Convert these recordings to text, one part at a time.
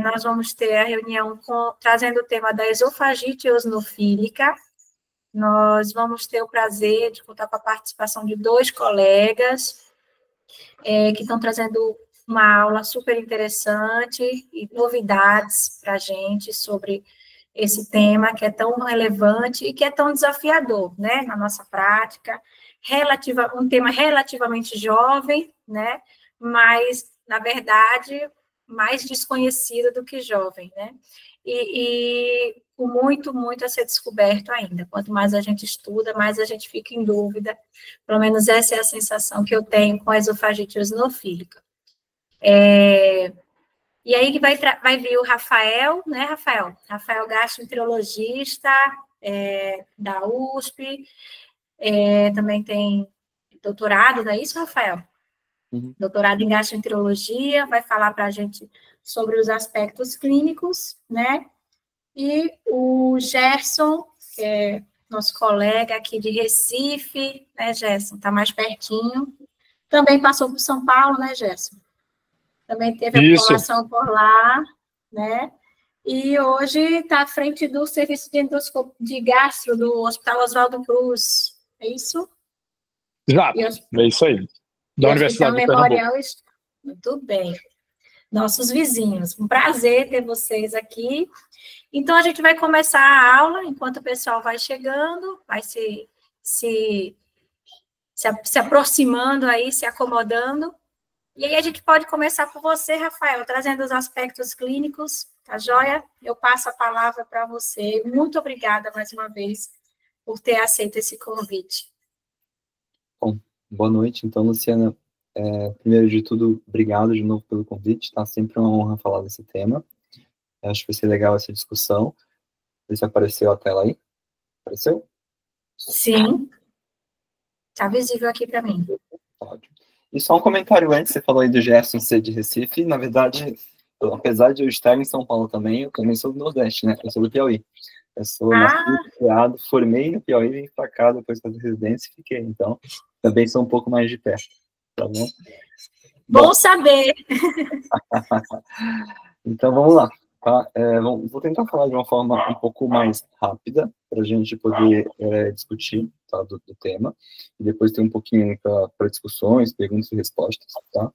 Nós vamos ter a reunião trazendo o tema da esofagite eosinofílica. Nós vamos ter o prazer de contar com a participação de 2 colegas que estão trazendo uma aula super interessante e novidades para a gente sobre esse tema que é tão relevante e que é tão desafiador, né, na nossa prática, um tema relativamente jovem, né, mas, na verdade, mais desconhecido do que jovem, né, e com muito, muito a ser descoberto ainda. Quanto mais a gente estuda, mais a gente fica em dúvida, pelo menos essa é a sensação que eu tenho com a esofagite eosinofílica. E aí que vai vir o Rafael, né, Rafael? Rafael, gastroenterologista da USP, também tem doutorado, não é isso, Rafael? Uhum. Doutorado em gastroenterologia, vai falar para a gente sobre os aspectos clínicos, né? E o Gerson, que é nosso colega aqui de Recife, né, Gerson? Está mais pertinho. Também passou por São Paulo, né, Gerson? Também teve a formação por lá, né? E hoje está à frente do serviço de gastro do Hospital Oswaldo Cruz. É isso? Exato, é isso aí. Da Universidade de Pernambuco. Muito bem. Nossos vizinhos. Um prazer ter vocês aqui. Então, a gente vai começar a aula, enquanto o pessoal vai chegando, vai se aproximando aí, se acomodando. E aí a gente pode começar por você, Rafael, trazendo os aspectos clínicos, tá joia? Eu passo a palavra para você. Muito obrigada, mais uma vez, por ter aceito esse convite. Bom, boa noite, então, Luciana. Primeiro de tudo, obrigado de novo pelo convite, tá sempre uma honra falar desse tema. Acho que vai ser legal essa discussão. Vê se apareceu a tela aí. Apareceu? Sim. Está visível aqui para mim. Ótimo. E só um comentário antes, você falou aí do Gerson ser de Recife, na verdade, apesar de eu estar em São Paulo também, eu também sou do Nordeste, né? Eu sou do Piauí. Eu sou nascido, criado, formei no Piauí, vim para cá, depois fazer residência e fiquei. Então, também sou um pouco mais de perto, tá bom? Bom saber! Então, vamos lá. Tá? Vou tentar falar de uma forma um pouco mais rápida, para a gente poder discutir, tá, do tema, e depois ter um pouquinho para discussões, perguntas e respostas. Tá?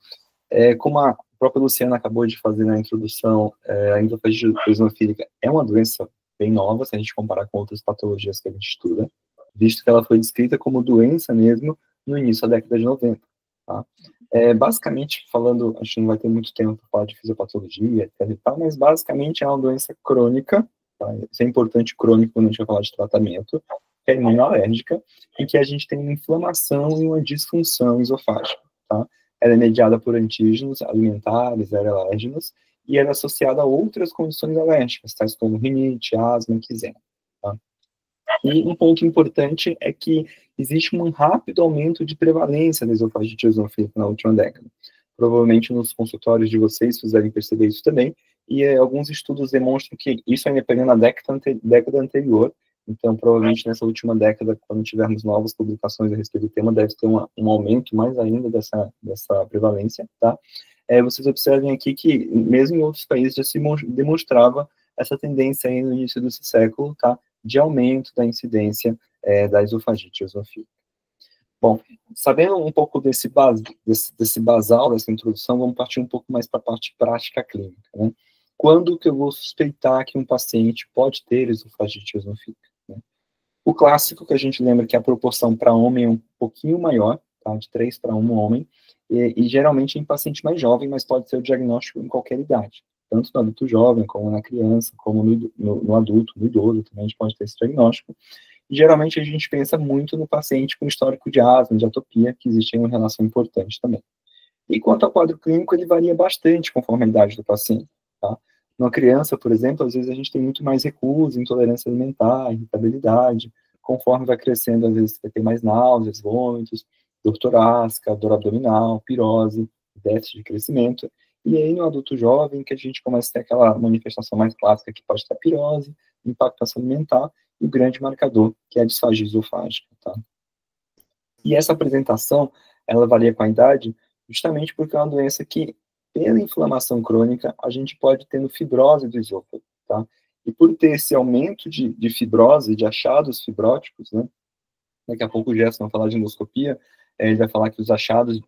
Como a própria Luciana acabou de fazer na introdução, a esofagite eosinofílica é uma doença bem nova, se a gente comparar com outras patologias que a gente estuda, visto que ela foi descrita como doença mesmo no início da década de 90. Tá? Basicamente, falando, a gente não vai ter muito tempo para falar de fisiopatologia, etc. Mas basicamente é uma doença crônica, tá? Isso é importante, crônico, quando a gente vai falar de tratamento, é imunológica, em que a gente tem uma inflamação e uma disfunção esofágica. Tá? Ela é mediada por antígenos alimentares, alergénicos, e ela é associada a outras condições alérgicas, tais como rinite, asma, eczema. Tá? E um ponto importante é que existe um rápido aumento de prevalência da esofagite eosinofílica na última década. Provavelmente nos consultórios de vocês devem perceber isso também, e alguns estudos demonstram que isso ainda pegando na década anterior, então provavelmente nessa última década, quando tivermos novas publicações a respeito do tema, deve ter um aumento mais ainda dessa prevalência, tá? Vocês observem aqui que mesmo em outros países já se demonstrava essa tendência aí no início desse século, tá? De aumento da incidência da esofagite eosinofílica. Bom, sabendo um pouco desse basal, dessa introdução, vamos partir um pouco mais para a parte prática clínica, né? Quando que eu vou suspeitar que um paciente pode ter esofagite eosinofílica? Né? O clássico que a gente lembra que a proporção para homem é um pouquinho maior, tá? De 3 para 1 homem, e geralmente em paciente mais jovem, mas pode ser o diagnóstico em qualquer idade. Tanto no adulto jovem, como na criança, como no adulto, no idoso, também a gente pode ter esse diagnóstico. E geralmente a gente pensa muito no paciente com histórico de asma, de atopia, que existe uma relação importante também. E quanto ao quadro clínico, ele varia bastante conforme a idade do paciente. Tá? Numa criança, por exemplo, às vezes a gente tem muito mais recusa, intolerância alimentar, irritabilidade. Conforme vai crescendo, às vezes vai ter mais náuseas, vômitos, dor torácica, dor abdominal, pirose, déficit de crescimento. E aí, no adulto jovem, que a gente começa a ter aquela manifestação mais clássica, que pode estar pirose, impactação alimentar, e o grande marcador, que é a disfagia esofágica. Tá? E essa apresentação, ela varia com a idade, justamente porque é uma doença que pela inflamação crônica, a gente pode ter fibrose do esôfago, tá? E por ter esse aumento de fibrose, de achados fibróticos, né? Daqui a pouco o Gerson vai falar de endoscopia, ele vai falar que os achados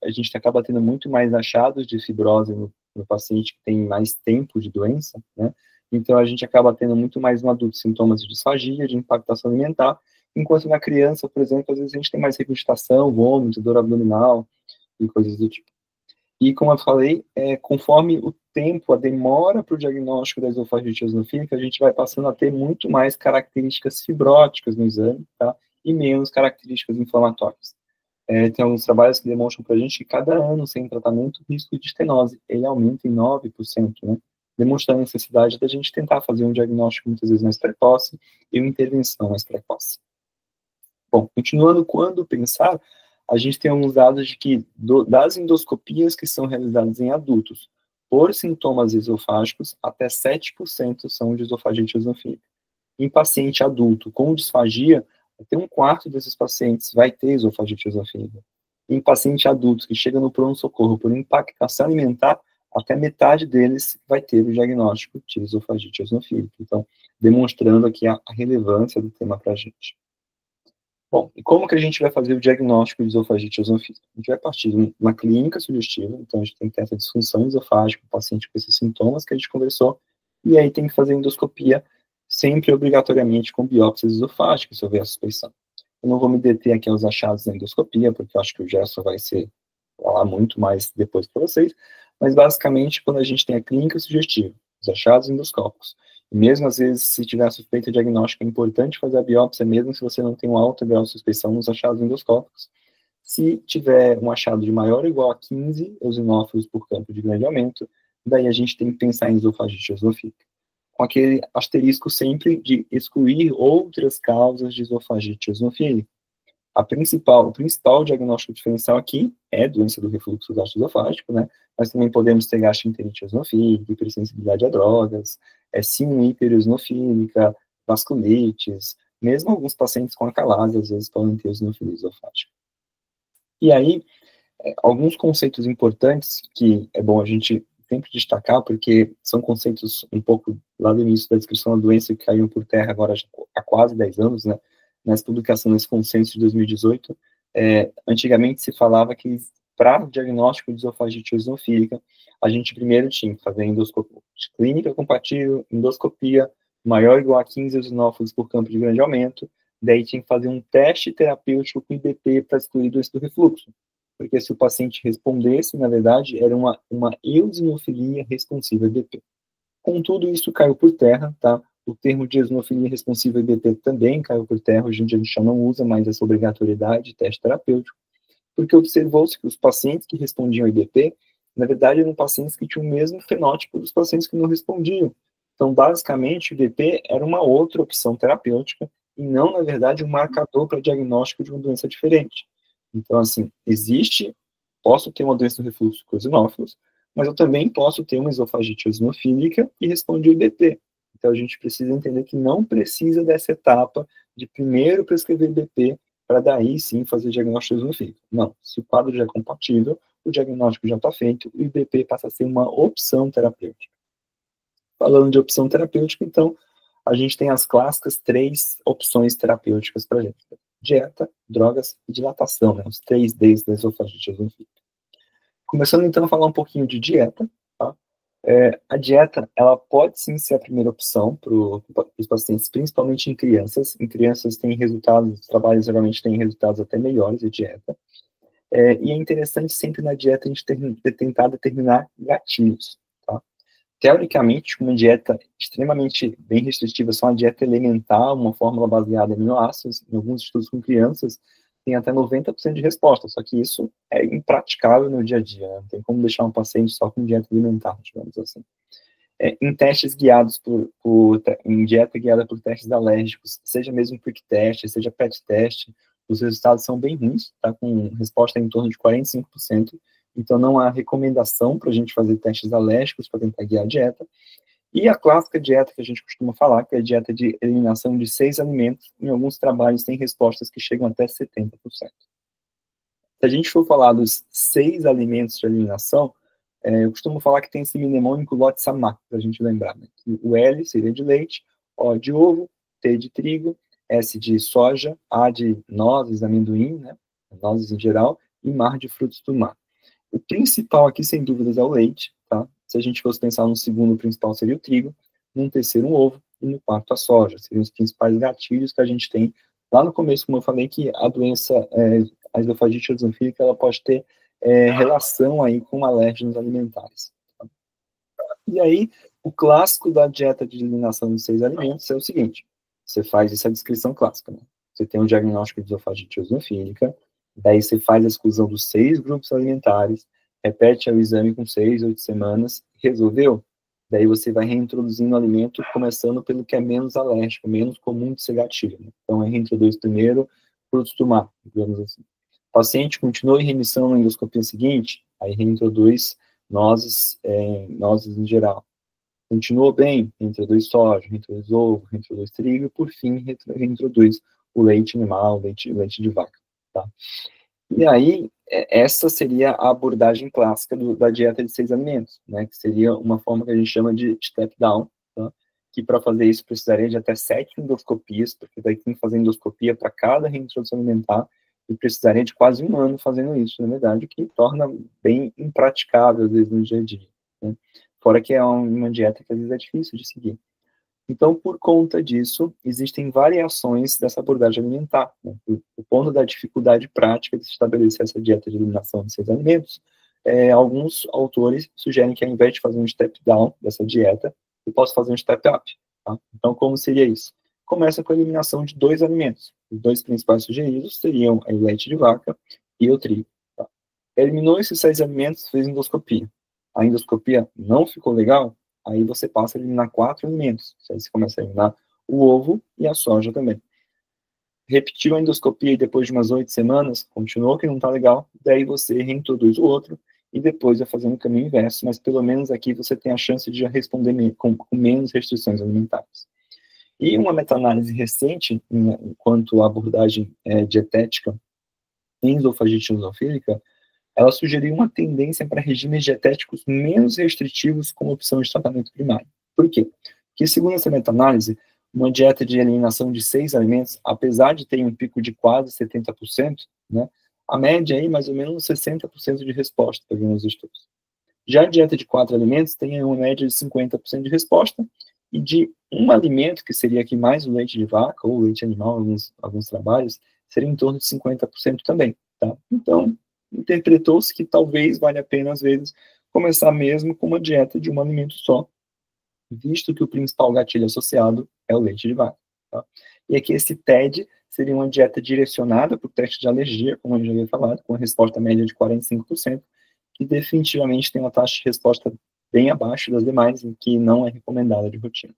a gente acaba tendo muito mais achados de fibrose no paciente que tem mais tempo de doença, né? Então a gente acaba tendo muito mais no adulto sintomas de disfagia, de impactação alimentar, enquanto na criança, por exemplo, às vezes a gente tem mais regurgitação, vômito, dor abdominal e coisas do tipo. E como eu falei, conforme o tempo, a demora para o diagnóstico da esofagite eosinofílica, a gente vai passando a ter muito mais características fibróticas no exame, tá? E menos características inflamatórias. Tem alguns trabalhos que demonstram para a gente que cada ano sem tratamento, o risco de estenose, ele aumenta em 9%, né? Demonstrando a necessidade da gente tentar fazer um diagnóstico muitas vezes mais precoce e uma intervenção mais precoce. Bom, continuando, quando pensar, a gente tem alguns dados de que das endoscopias que são realizadas em adultos por sintomas esofágicos, até 7% são de esofagite eosinofílica. Em paciente adulto com disfagia, até 1/4 desses pacientes vai ter esofagite eosinofílica. Em paciente adulto que chega no pronto-socorro por impactação alimentar, até metade deles vai ter o diagnóstico de esofagite eosinofílica. Então, demonstrando aqui a relevância do tema para a gente. Bom, e como que a gente vai fazer o diagnóstico de esofagite eosinofílica? A gente vai partir de uma clínica sugestiva, então a gente tem que ter essa disfunção esofágica, o paciente com esses sintomas que a gente conversou, e aí tem que fazer endoscopia, sempre obrigatoriamente com biópsias esofágicas, se houver a suspeição. Eu não vou me deter aqui aos achados da endoscopia, porque eu acho que o Gerson vai falar muito mais depois para vocês, mas basicamente quando a gente tem a clínica sugestiva, os achados endoscópicos, e mesmo às vezes se tiver suspeita diagnóstica, é importante fazer a biópsia, mesmo se você não tem um alto grau de suspeição nos achados endoscópicos. Se tiver um achado de maior ou igual a 15 eosinófilos por campo de grandeamento, daí a gente tem que pensar em esofagite eosinofílica, com aquele asterisco sempre de excluir outras causas de esofagite eosinofílica. O principal diagnóstico diferencial aqui é doença do refluxo gastroesofágico, né? Mas também podemos ter gastroenterite eosinofílica, hipersensibilidade a drogas, sim, hipereosinofílica, vasculites, mesmo alguns pacientes com acalase, às vezes podem ter eosinofilia esofágica. E aí, alguns conceitos importantes que é bom a gente sempre destacar, porque são conceitos um pouco lá do início da descrição da doença que caíram por terra agora há quase 10 anos, né? Nessa publicação desse consenso de 2018, antigamente se falava que para o diagnóstico de esofagite eosinofílica, a gente primeiro tinha que fazer endoscopia clínica compatível, endoscopia maior ou igual a 15 eosinófilos por campo de grande aumento, daí tinha que fazer um teste terapêutico com IBP para excluir doença do refluxo, porque se o paciente respondesse, na verdade, era uma eosinofilia responsiva a IBP. Contudo, isso caiu por terra, tá? O termo de eosinofilia responsiva a IBP também caiu por terra, hoje em dia a gente já não usa mais essa obrigatoriedade de teste terapêutico, porque observou-se que os pacientes que respondiam a IBP, na verdade, eram pacientes que tinham o mesmo fenótipo dos pacientes que não respondiam. Então, basicamente, o IBP era uma outra opção terapêutica e não, na verdade, um marcador para diagnóstico de uma doença diferente. Então, assim, posso ter uma doença do refluxo com eosinófilos, mas eu também posso ter uma esofagite eosinofílica e responder o IBP. Então, a gente precisa entender que não precisa dessa etapa de primeiro prescrever IBP para daí sim fazer diagnóstico eosinofílico. Não, se o quadro já é compatível, o diagnóstico já está feito, o IBP passa a ser uma opção terapêutica. Falando de opção terapêutica, então, a gente tem as clássicas 3 opções terapêuticas para a gente. Dieta, drogas e dilatação, né? Os 3 Ds da esofagite eosinofílica. Começando então a falar um pouquinho de dieta, tá? A dieta, ela pode sim ser a primeira opção para os pacientes, principalmente em crianças. Em crianças tem resultados, os trabalhos geralmente têm resultados até melhores de dieta. E é interessante sempre na dieta a gente tentar determinar gatilhos, tá? Teoricamente, uma dieta extremamente bem restritiva, só uma dieta elementar, uma fórmula baseada em aminoácidos, em alguns estudos com crianças, tem até 90% de resposta, só que isso é impraticável no dia a dia, né? Não tem como deixar um paciente só com dieta alimentar, digamos assim. Em testes guiados em dieta guiada por testes alérgicos, seja mesmo quick test, seja PET test, os resultados são bem ruins, tá com resposta em torno de 45%, então não há recomendação para a gente fazer testes alérgicos para tentar guiar a dieta. E a clássica dieta que a gente costuma falar, que é a dieta de eliminação de 6 alimentos, em alguns trabalhos tem respostas que chegam até 70%. Se a gente for falar dos 6 alimentos de eliminação, Eu costumo falar que tem esse mnemônico Lote-Samá, para a gente lembrar, né? O L seria de leite, O de ovo, T de trigo, S de soja, A de nozes, amendoim, né? Nozes em geral, e mar de frutos do mar. O principal aqui, sem dúvidas, é o leite, tá? Se a gente fosse pensar no segundo, o principal seria o trigo, no terceiro, um ovo, e no quarto, a soja. Seriam os principais gatilhos que a gente tem lá no começo, como eu falei, que a doença, a esofagite eosinofílica, ela pode ter relação aí com alérgenos alimentares. Tá? E aí, o clássico da dieta de eliminação de 6 alimentos é o seguinte: você faz essa descrição clássica, né? Você tem um diagnóstico de esofagite eosinofílica, daí você faz a exclusão dos 6 grupos alimentares, repete o exame com 6, 8 semanas, resolveu? Daí você vai reintroduzindo o alimento, começando pelo que é menos alérgico, menos comum de ser gatilho. Né? Então, reintroduz primeiro frutos do mar, digamos assim. O paciente continua em remissão na endoscopia seguinte, aí reintroduz nozes em geral. Continuou bem, reintroduz soja, reintroduz ovo, reintroduz trigo, e por fim, reintroduz o leite animal, leite de vaca. Tá? E aí, essa seria a abordagem clássica da dieta de 6 alimentos, né, que seria uma forma que a gente chama de step down, tá? Que para fazer isso precisaria de até 7 endoscopias, porque daí tem que fazer endoscopia para cada reintrodução alimentar, e precisaria de quase 1 ano fazendo isso, na verdade, o que torna bem impraticável, às vezes, no dia a dia. Né? Fora que é uma dieta que às vezes é difícil de seguir. Então, por conta disso, existem variações dessa abordagem alimentar. Né? O ponto da dificuldade prática de se estabelecer essa dieta de eliminação de 6 alimentos, alguns autores sugerem que ao invés de fazer um step down dessa dieta, eu posso fazer um step up. Tá? Então, como seria isso? Começa com a eliminação de 2 alimentos. Os 2 principais sugeridos seriam o leite de vaca e o trigo. Tá? Eliminou esses 6 alimentos, fez endoscopia. A endoscopia não ficou legal, aí você passa a eliminar 4 alimentos. Aí você começa a eliminar o ovo e a soja também. Repetiu a endoscopia e depois de umas 8 semanas, continuou que não está legal, daí você reintroduz o outro e depois vai fazendo o caminho inverso, mas pelo menos aqui você tem a chance de já responder com menos restrições alimentares. E uma meta-análise recente, quanto à abordagem dietética em esofagite eosinofílica, ela sugeriu uma tendência para regimes dietéticos menos restritivos como opção de tratamento primário. Por quê? Porque, segundo essa meta-análise, uma dieta de eliminação de 6 alimentos, apesar de ter um pico de quase 70%, né, a média aí mais ou menos 60% de resposta, para alguns estudos. Já a dieta de 4 alimentos tem uma média de 50% de resposta, e de um alimento, que seria aqui mais o leite de vaca ou leite animal, alguns trabalhos, seria em torno de 50% também. Tá? Então, interpretou-se que talvez valha a pena, às vezes, começar mesmo com uma dieta de um alimento só, visto que o principal gatilho associado é o leite de vaca. Tá? E aqui esse TED seria uma dieta direcionada para o teste de alergia, como eu já havia falado, com a resposta média de 45%, que definitivamente tem uma taxa de resposta bem abaixo das demais, em que não é recomendada de rotina.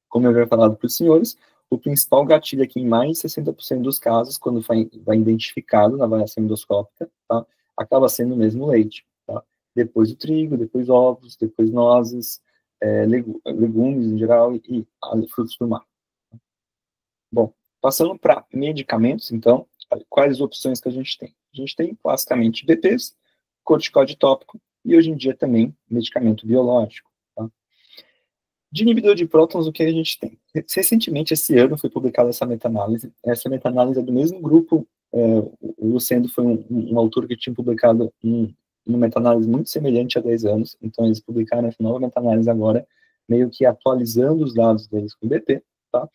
Como eu havia falado para os senhores, o principal gatilho aqui em mais de 60% dos casos, quando vai identificado na avaliação endoscópica, tá, acaba sendo o mesmo leite. Tá? Depois o trigo, depois ovos, depois nozes, legumes em geral e frutos do mar. Bom, passando para medicamentos, então, quais as opções que a gente tem? A gente tem, classicamente, BPs, corticóide tópico e, hoje em dia, também medicamento biológico. Tá? De inibidor de prótons, o que a gente tem? Recentemente, esse ano, foi publicada essa meta-análise. Essa meta-análise é do mesmo grupo. O Lucendo foi um autor que tinha publicado uma meta-análise muito semelhante há 10 anos. Então, eles publicaram essa nova meta-análise agora, meio que atualizando os dados deles com BP. Tá?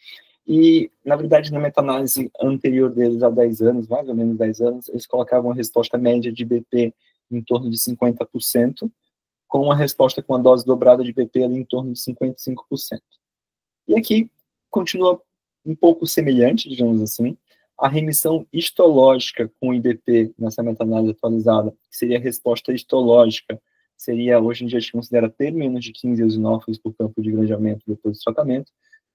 E, na verdade, na meta-análise anterior deles, há 10 anos, mais ou menos 10 anos, eles colocavam a resposta média de BP em torno de 50%, com uma resposta com a dose dobrada de BP ali em torno de 55%. E aqui continua um pouco semelhante, digamos assim. A remissão histológica com IBP nessa meta-análise atualizada, que seria a resposta histológica, seria, hoje em dia, a gente considera ter menos de 15 eosinófilos por campo de granjeamento depois do tratamento.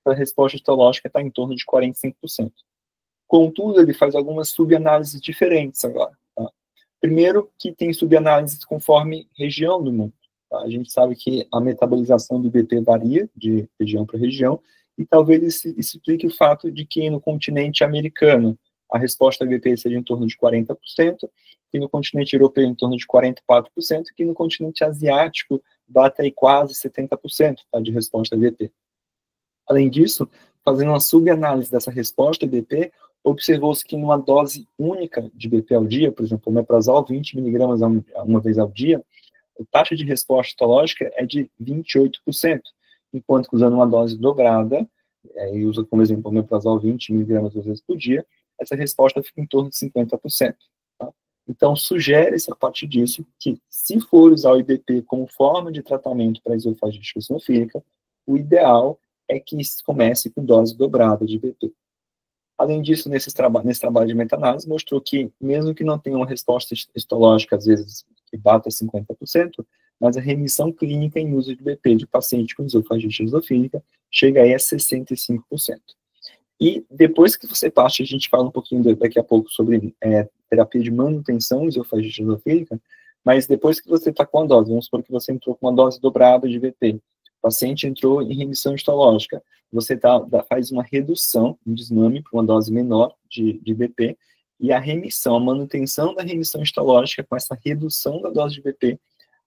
A resposta histológica está em torno de 45%. Contudo, ele faz algumas subanálises diferentes agora. Tá? Primeiro, que tem subanálises conforme região do mundo. Tá? A gente sabe que a metabolização do IBP varia de região para região, e talvez isso explique o fato de que no continente americano a resposta ao IBP seja em torno de 40%, que no continente europeu em torno de 44%, e que no continente asiático bate aí quase 70%, tá, de resposta EBP. Além disso, fazendo uma subanálise dessa resposta EBP, observou-se que numa dose única de BP ao dia, por exemplo, o omeprazol 20 mg uma vez ao dia, a taxa de resposta histológica é de 28%, enquanto que usando uma dose dobrada, e usa como exemplo o omeprazol 20 mg duas vezes por dia, essa resposta fica em torno de 50%. Tá? Então, sugere-se, a partir disso, que se for usar o IBP como forma de tratamento para esofagite eosinofílica, o ideal é que se comece com dose dobrada de IBP. Além disso, nesse trabalho de meta-análise, mostrou que, mesmo que não tenha uma resposta histológica, às vezes, que bata 50%, mas a remissão clínica em uso de BP de paciente com esofagite eosinofílica chega aí a 65%. E depois que você parte, a gente fala um pouquinho daqui a pouco sobre terapia de manutenção esofagite eosinofílica, mas depois que você está com a dose, vamos supor que você entrou com uma dose dobrada de BP, o paciente entrou em remissão histológica, você faz uma redução, um desmame para uma dose menor de BP, e a remissão, a manutenção da remissão histológica com essa redução da dose de BP,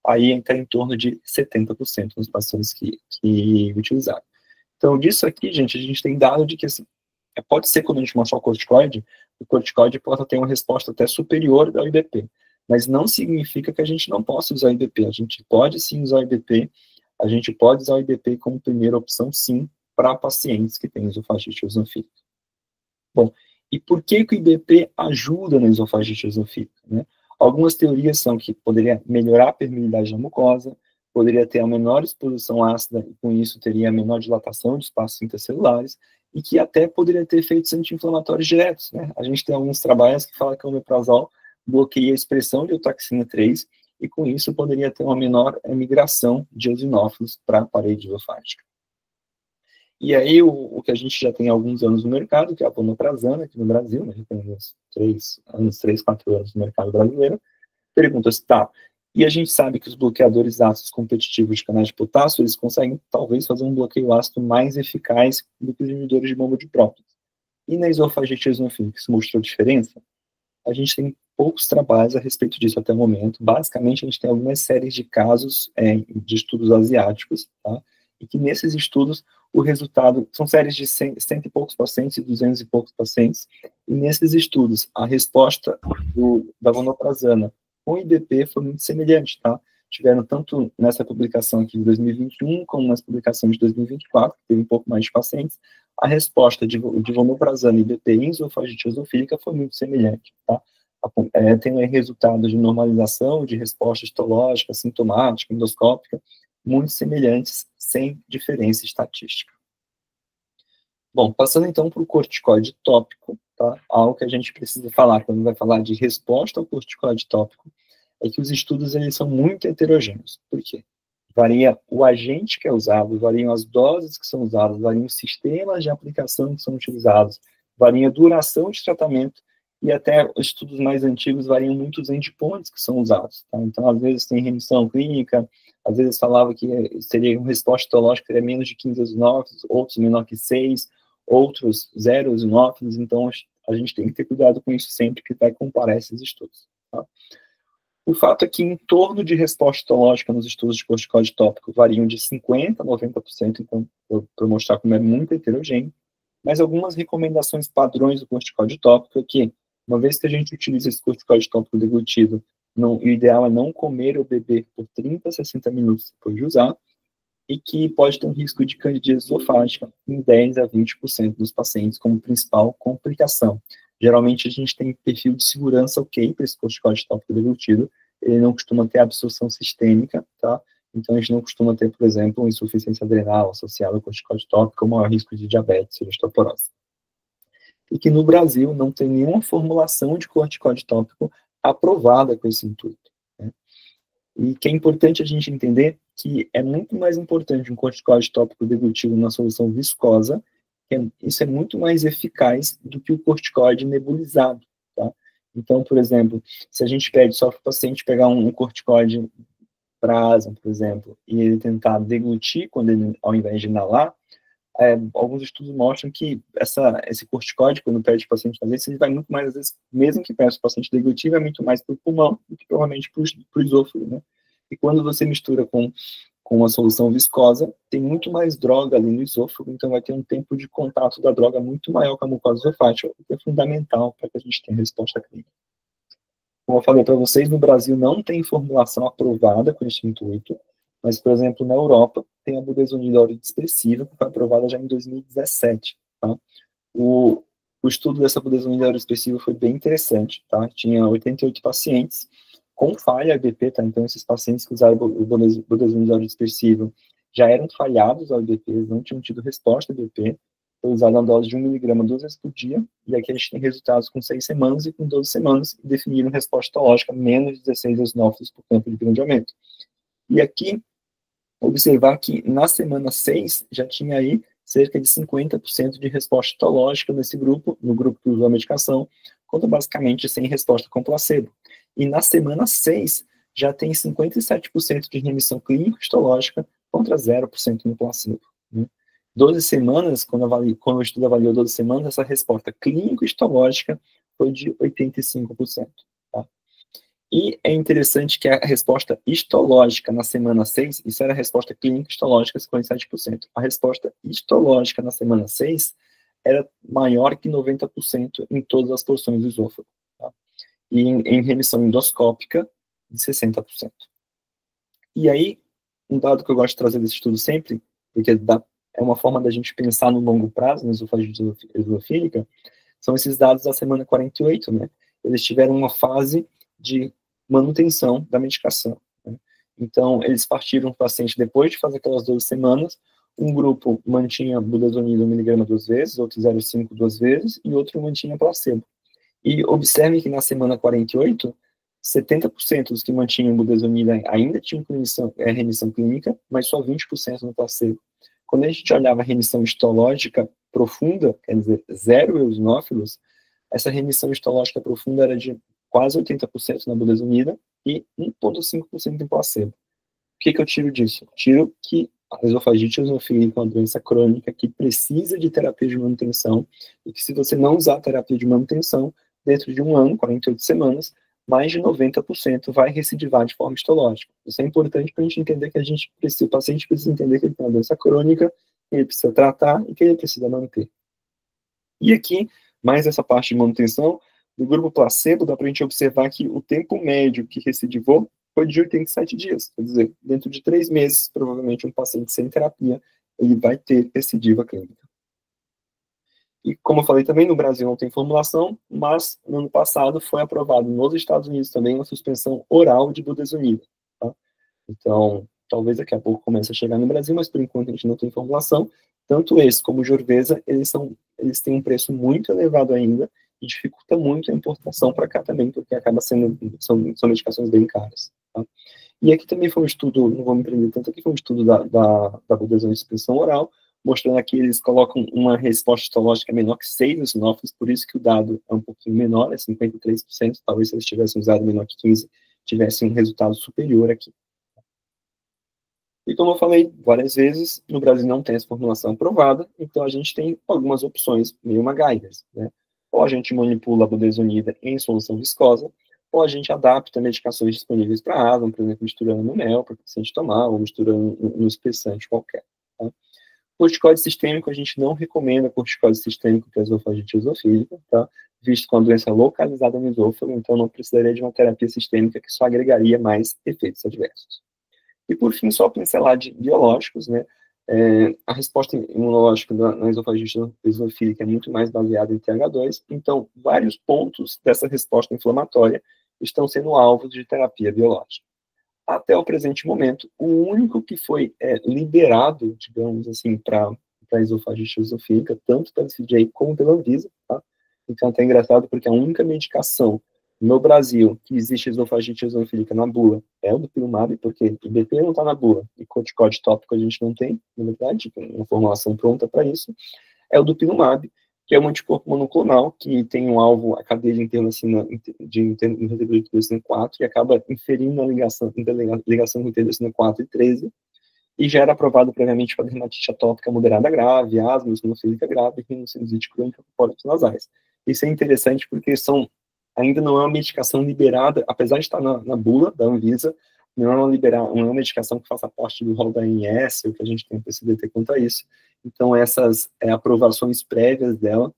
aí entra em torno de 70% nos pacientes que utilizaram. Então, disso aqui, gente, a gente tem dado de que, assim, pode ser quando a gente mostrar o corticoide pode ter uma resposta até superior ao IBP, mas não significa que a gente não possa usar o IBP. A gente pode sim usar o IBP, a gente pode usar o IBP como primeira opção, sim, para pacientes que têm esofagite eosinofílica. Bom, e por que o IBP ajuda na esofagite eosinofílica, né? Algumas teorias são que poderia melhorar a permeabilidade da mucosa, poderia ter a menor exposição ácida, e com isso teria a menor dilatação de espaços intercelulares, e que até poderia ter efeitos anti-inflamatórios diretos, né? A gente tem alguns trabalhos que falam que o omeprazol bloqueia a expressão de eutacina 3, e com isso poderia ter uma menor migração de eosinófilos para a parede esofágica. E aí, o que a gente já tem há alguns anos no mercado, que é a vonoprazana, aqui no Brasil, né, já tem uns 3, 4 anos no mercado brasileiro, pergunta-se, tá, e a gente sabe que os bloqueadores ácidos competitivos de canais de potássio, eles conseguem, talvez, fazer um bloqueio ácido mais eficaz do que os inibidores de bomba de prótons. E na esofagite eosinofílica, isso mostrou diferença? A gente tem poucos trabalhos a respeito disso até o momento. Basicamente, a gente tem algumas séries de casos de estudos asiáticos, tá? E que nesses estudos, o resultado, são séries de 100 e poucos pacientes e 200 e poucos pacientes, e nesses estudos, a resposta da vonoprazana com IBP foi muito semelhante, tá? Tiveram tanto nessa publicação aqui de 2021, como nas publicações de 2024, que teve um pouco mais de pacientes, a resposta de vonoprazana e IBP em esofagite eosinofílica foi muito semelhante, tá? Tem resultados de normalização, de resposta histológica, sintomática, endoscópica, muito semelhantes, sem diferença estatística. Bom, passando então para o corticoide tópico, tá? Algo que a gente precisa falar quando vai falar de resposta ao corticoide tópico é que os estudos eles são muito heterogêneos. Por quê? Varia o agente que é usado, variam as doses que são usadas, variam os sistemas de aplicação que são utilizados, varia a duração de tratamento e até os estudos mais antigos variam muito os endpoints que são usados. Tá? Então, às vezes tem remissão clínica, às vezes falava que seria uma resposta histológica seria menos de 15 eosinófilos, outros menor que 6, outros 0 eosinófilos, então a gente tem que ter cuidado com isso sempre que vai comparar esses estudos. Tá? O fato é que em torno de resposta histológica nos estudos de corticoide tópico variam de 50% a 90%, então, para mostrar como é muito heterogêneo, mas algumas recomendações padrões do corticoide tópico é que, uma vez que a gente utiliza esse corticoide tópico deglutido, o ideal é não comer ou beber por 30 a 60 minutos depois de usar, e que pode ter um risco de candidíase esofágica em 10 a 20% dos pacientes como principal complicação. Geralmente a gente tem perfil de segurança ok para esse corticoide tópico deglutido, ele não costuma ter absorção sistêmica, tá? Então a gente não costuma ter, por exemplo, insuficiência adrenal associada ao corticoide tópico, ou maior risco de diabetes ou osteoporose. E que no Brasil não tem nenhuma formulação de corticoide tópico aprovada com esse intuito. Né? E que é importante a gente entender que é muito mais importante um corticoide tópico deglutido na solução viscosa, isso é muito mais eficaz do que o corticoide nebulizado, tá? Então, por exemplo, se a gente pede só para o paciente pegar um corticoide para asma, por exemplo, e ele tentar deglutir quando ele, ao invés de inalar, alguns estudos mostram que esse corticoide, quando pede o paciente fazer isso, ele vai muito mais, às vezes, mesmo que peça o paciente deglutivo, é muito mais para o pulmão do que provavelmente para o esôfago, né? E quando você mistura com uma solução viscosa, tem muito mais droga ali no esôfago, então vai ter um tempo de contato da droga muito maior com a mucosa esofágica, o que é fundamental para que a gente tenha resposta clínica. Como eu falei para vocês, no Brasil não tem formulação aprovada com esse intuito, mas, por exemplo, na Europa, tem a budesonida oroexpressiva, que foi aprovada já em 2017, tá? O estudo dessa budesonida oroexpressiva foi bem interessante, tá? Tinha 88 pacientes com falha IBP, tá? Então, esses pacientes que usaram o budesonida oroexpressiva já eram falhados ao IBP, não tinham tido resposta IBP, foi usada uma dose de 1 miligrama 2 vezes por dia, e aqui a gente tem resultados com 6 semanas e com 12 semanas, e definiram resposta histológica menos de 16 eosinófilos por campo de grandeamento. E aqui, observar que na semana 6 já tinha aí cerca de 50% de resposta histológica nesse grupo, no grupo que usou a medicação, contra basicamente sem resposta com placebo. E na semana 6 já tem 57% de remissão clínica histológica contra 0% no placebo, né? 12 semanas, quando o estudo avaliou 12 semanas, essa resposta clínico-histológica foi de 85%. Tá? E é interessante que a resposta histológica na semana 6, isso era a resposta clínico-histológica, 57%. A resposta histológica na semana 6 era maior que 90% em todas as porções do esôfago. Tá? E em remissão endoscópica, de 60%. E aí, um dado que eu gosto de trazer desse estudo sempre, porque é uma forma da gente pensar no longo prazo, na esofagite esofílica, são esses dados da semana 48, né? Eles tiveram uma fase de manutenção da medicação, né? Então, eles partiram o paciente depois de fazer aquelas 12 semanas, um grupo mantinha budesonida 1 miligrama 2 vezes, outro 0,5 2 vezes, e outro mantinha placebo. E observe que na semana 48, 70% dos que mantinham budesonida ainda tinham remissão clínica, mas só 20% no placebo. Quando a gente olhava a remissão histológica profunda, quer dizer, 0 eosinófilos, essa remissão histológica profunda era de quase 80% na budesonida e 1,5% em placebo. O que eu tiro disso? Tiro que a esofagite eosinofílica é uma doença crônica que precisa de terapia de manutenção e que se você não usar a terapia de manutenção, dentro de um ano, 48 semanas, mais de 90% vai recidivar de forma histológica. Isso é importante para a gente entender que o paciente precisa entender que ele tem uma doença crônica, que ele precisa tratar e que ele precisa manter. E aqui, mais essa parte de manutenção, do grupo placebo, dá para a gente observar que o tempo médio que recidivou foi de 87 dias. Quer dizer, dentro de 3 meses, provavelmente um paciente sem terapia, ele vai ter recidiva clínica. E, como eu falei também, no Brasil não tem formulação, mas no ano passado foi aprovado nos Estados Unidos também uma suspensão oral de budesonida. Tá? Então, talvez daqui a pouco comece a chegar no Brasil, mas por enquanto a gente não tem formulação. Tanto esse como o Jorvesa, eles têm um preço muito elevado ainda e dificulta muito a importação para cá também, porque acaba são medicações bem caras. Tá? E aqui também foi um estudo, não vou me prender tanto, aqui foi um estudo da budesonida de suspensão oral, mostrando aqui eles colocam uma resposta histológica menor que 6 eosinófilos, por isso que o dado é um pouquinho menor, é 53%, talvez se eles tivessem usado menor que 15, tivessem um resultado superior aqui. E como eu falei várias vezes, no Brasil não tem essa formulação aprovada, então a gente tem algumas opções meio MacGyvers, né? Ou a gente manipula a budesonida em solução viscosa, ou a gente adapta medicações disponíveis para asma, por exemplo, misturando no mel para o paciente tomar, ou misturando no espessante qualquer. Tá? Corticoide sistêmico, a gente não recomenda corticoide sistêmico para esofagite esofílica, tá? Visto com a doença localizada no esôfago, então não precisaria de uma terapia sistêmica que só agregaria mais efeitos adversos. E por fim, só pincelar de biológicos, né? A resposta imunológica na esofagite esofílica é muito mais baseada em TH2, então vários pontos dessa resposta inflamatória estão sendo alvos de terapia biológica. Até o presente momento, o único que foi liberado, digamos assim, para a esofagite esofílica, tanto pela FDA como pela Anvisa, tá? Então, é até engraçado, porque a única medicação no Brasil que existe esofagite esofílica na bula é o dupilumab, porque IBP não está na bula, e corticóide tópico a gente não tem, na verdade, tem uma formulação pronta para isso, é o dupilumab, que é um anticorpo monoclonal, que tem um alvo, a cadeia de interleucina, de interleucina 4, e acaba inferindo a ligação com interleucina 4 e 13, e já era aprovado previamente para dermatite atópica moderada grave, asma eosinofílica grave e rinocinusite crônica com pólipos nasais. Isso é interessante porque ainda não é uma medicação liberada, apesar de estar na bula da Anvisa, não é uma medicação que faça parte do rol da ANS, ou que a gente tem PCDT quanto a isso. Então, essas aprovações prévias dela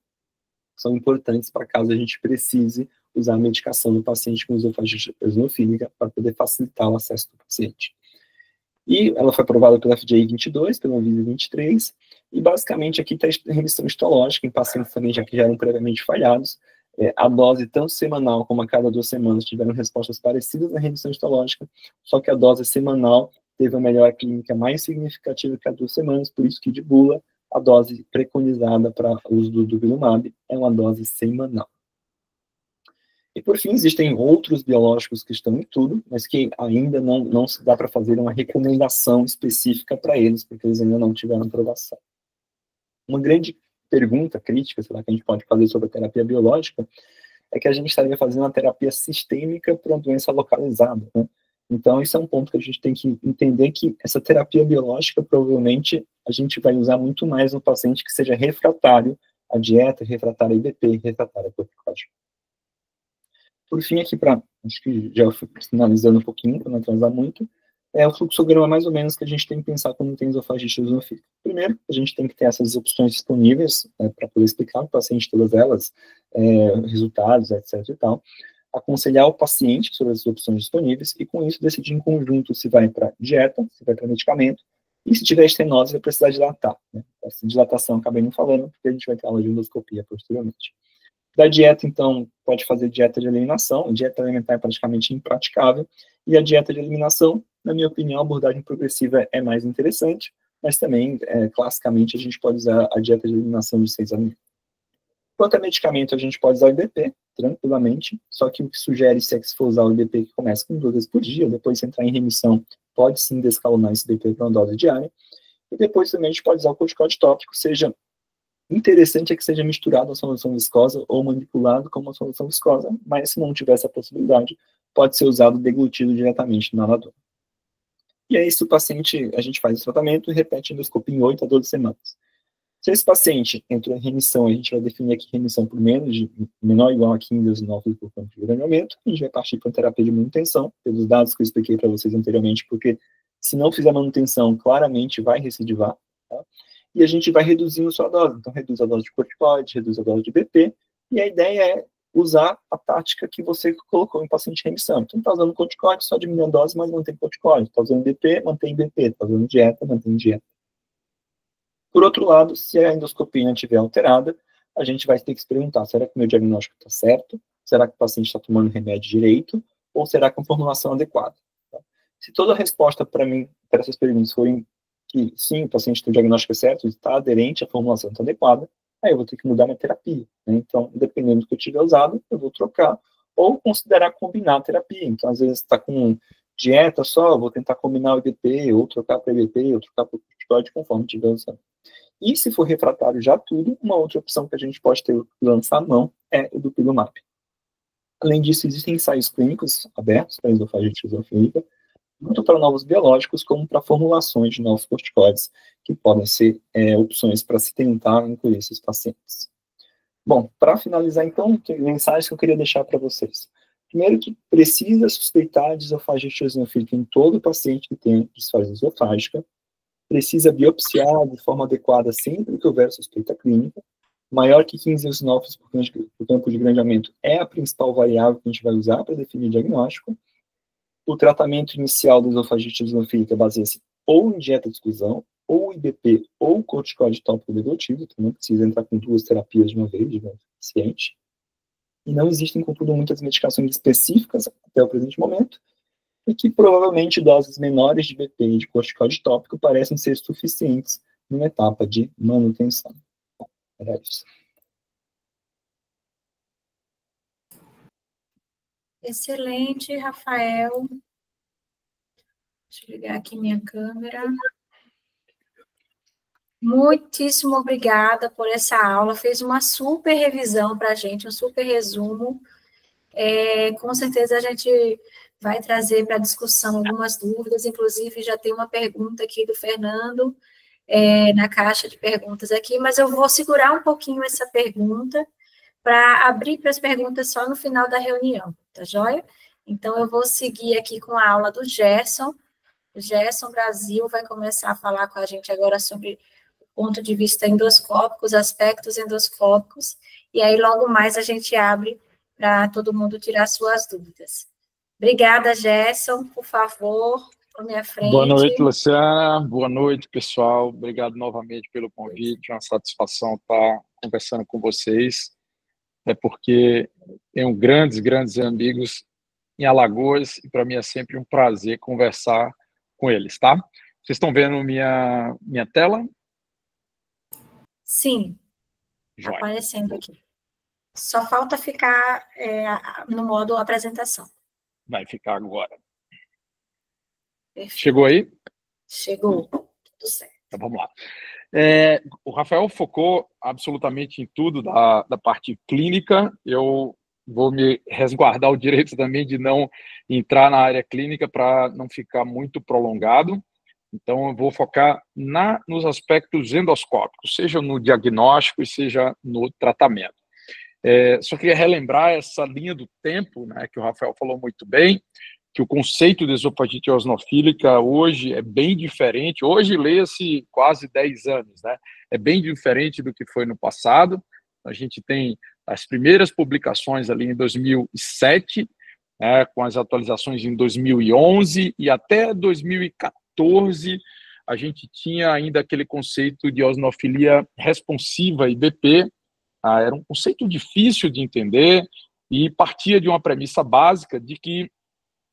são importantes para caso a gente precise usar a medicação no paciente com esofagite eosinofílica para poder facilitar o acesso do paciente. E ela foi aprovada pela FDA 22, pela Anvisa 23, e basicamente aqui está a remissão histológica em pacientes também já que já eram previamente falhados. A dose tanto semanal como a cada 2 semanas tiveram respostas parecidas na remissão histológica, só que a dose semanal teve uma melhora clínica mais significativa que a 2 semanas, por isso que de bula, a dose preconizada para uso do dupilumab é uma dose semanal. E, por fim, existem outros biológicos que estão em tudo, mas que ainda não se dá para fazer uma recomendação específica para eles, porque eles ainda não tiveram aprovação. Uma grande pergunta, crítica, sei lá, que a gente pode fazer sobre a terapia biológica, é que a gente estaria fazendo uma terapia sistêmica para uma doença localizada, né? Então, isso é um ponto que a gente tem que entender que essa terapia biológica, provavelmente, a gente vai usar muito mais no paciente que seja refratário à dieta, refratário a IBP, refratário a corticóide. Por fim, aqui acho que já fui finalizando um pouquinho, para não atrasar muito, o fluxograma mais ou menos que a gente tem que pensar quando tem esofagite eosinofílica. Primeiro, a gente tem que ter essas opções disponíveis para poder explicar para o paciente todas elas, resultados, etc. e tal. Aconselhar o paciente sobre as opções disponíveis e, com isso, decidir em conjunto se vai para dieta, se vai para medicamento, e se tiver estenose, vai precisar dilatar. Né? Essa dilatação, acabei não falando, porque a gente vai ter aula de endoscopia posteriormente. Da dieta, então, pode fazer dieta de eliminação. A dieta alimentar é praticamente impraticável. E a dieta de eliminação, na minha opinião, a abordagem progressiva é mais interessante, mas também, classicamente, a gente pode usar a dieta de eliminação de 6 alimentos. Quanto a medicamento, a gente pode usar o IBP, tranquilamente, só que o que sugere, se for usar o IBP que começa com 2 vezes por dia, depois se entrar em remissão, pode sim descalonar esse IBP para uma dose diária. E depois também a gente pode usar o corticoide tópico, seja interessante é que seja misturado a solução viscosa ou manipulado com uma solução viscosa, mas se não tiver essa possibilidade, pode ser usado deglutido diretamente no inalador. E aí, se o paciente, a gente faz o tratamento e repete a endoscopia em 8 a 12 semanas. Se esse paciente entrou em remissão, a gente vai definir aqui remissão por menor ou igual a 15 eosinófilos por campo de granulhamento, a gente vai partir para uma terapia de manutenção, pelos dados que eu expliquei para vocês anteriormente, porque se não fizer manutenção, claramente vai recidivar, tá? E a gente vai reduzindo sua dose. Então, reduz a dose de corticoide, reduz a dose de BP, e a ideia é usar a tática que você colocou em paciente em remissão. Então, está usando corticoide, só diminui a dose, mas mantém corticoide. Está usando BP, mantém BP. Está usando dieta, mantém dieta. Por outro lado, se a endoscopia estiver alterada, a gente vai ter que se perguntar, será que o meu diagnóstico está certo? Será que o paciente está tomando remédio direito? Ou será que é uma formulação adequada? Tá? Se toda a resposta para mim, para essas perguntas, forem que sim, o paciente tem o diagnóstico certo, está aderente à formulação está adequada, aí eu vou ter que mudar minha terapia. Né? Então, dependendo do que eu tiver usado, eu vou trocar, ou considerar combinar a terapia. Então, às vezes, está com dieta só, vou tentar combinar o IBP, ou trocar para IBP, ou trocar para o corticoide, conforme tiver usando. E se for refratário já tudo, uma outra opção que a gente pode ter lançar a mão é o dupilumab. Além disso, existem ensaios clínicos abertos para esofagite eosinofílica, tanto para novos biológicos como para formulações de novos corticoides, que podem ser opções para se tentar incluir esses pacientes. Bom, para finalizar, então, tem mensagens que eu queria deixar para vocês. Primeiro, que precisa suspeitar de esofagite eosinofílica em todo paciente que tem disfasia esofágica, precisa biopsiar de forma adequada sempre que houver suspeita clínica, maior que 15 eosinófilos por campo de grandeamento é a principal variável que a gente vai usar para definir o diagnóstico. O tratamento inicial da esofagite eosinofílica baseia-se ou em dieta de exclusão, ou IBP, ou corticoide tópico deglutivo, então não precisa entrar com 2 terapias de uma vez, de um paciente. E não existem, contudo, muitas medicações específicas até o presente momento, e que provavelmente doses menores de IBP e de corticoide tópico parecem ser suficientes numa etapa de manutenção. Era isso. Excelente, Rafael. Deixa eu ligar aqui minha câmera. Muitíssimo obrigada por essa aula. Fez uma super revisão para a gente, um super resumo. Com certeza a gente vai trazer para discussão algumas dúvidas, inclusive já tem uma pergunta aqui do Fernando, na caixa de perguntas aqui, mas eu vou segurar um pouquinho essa pergunta para abrir para as perguntas só no final da reunião, tá joia? Então, eu vou seguir aqui com a aula do Gerson. O Gerson Brasil vai começar a falar com a gente agora sobre o ponto de vista endoscópico, os aspectos endoscópicos, e aí logo mais a gente abre para todo mundo tirar suas dúvidas. Obrigada, Gerson, por favor, por minha frente. Boa noite, Luciana. Boa noite, pessoal. Obrigado novamente pelo convite. É uma satisfação estar conversando com vocês. É porque tenho grandes amigos em Alagoas e para mim é sempre um prazer conversar com eles, tá? Vocês estão vendo minha tela? Sim, está aparecendo aqui. Só falta ficar no modo apresentação. Vai ficar agora. Perfeito. Chegou aí? Chegou. Tudo certo. Então, vamos lá. O Rafael focou absolutamente em tudo da parte clínica. Eu vou me resguardar o direito também de não entrar na área clínica para não ficar muito prolongado. Então, eu vou focar nos aspectos endoscópicos, seja no diagnóstico e seja no tratamento. Só queria relembrar essa linha do tempo, né, que o Rafael falou muito bem, que o conceito de esofagite eosinofílica hoje é bem diferente. Hoje lê-se quase 10 anos, né? É bem diferente do que foi no passado. A gente tem as primeiras publicações ali em 2007, né, com as atualizações em 2011 e até 2014 a gente tinha ainda aquele conceito de eosinofilia responsiva, IBP. Era um conceito difícil de entender e partia de uma premissa básica de que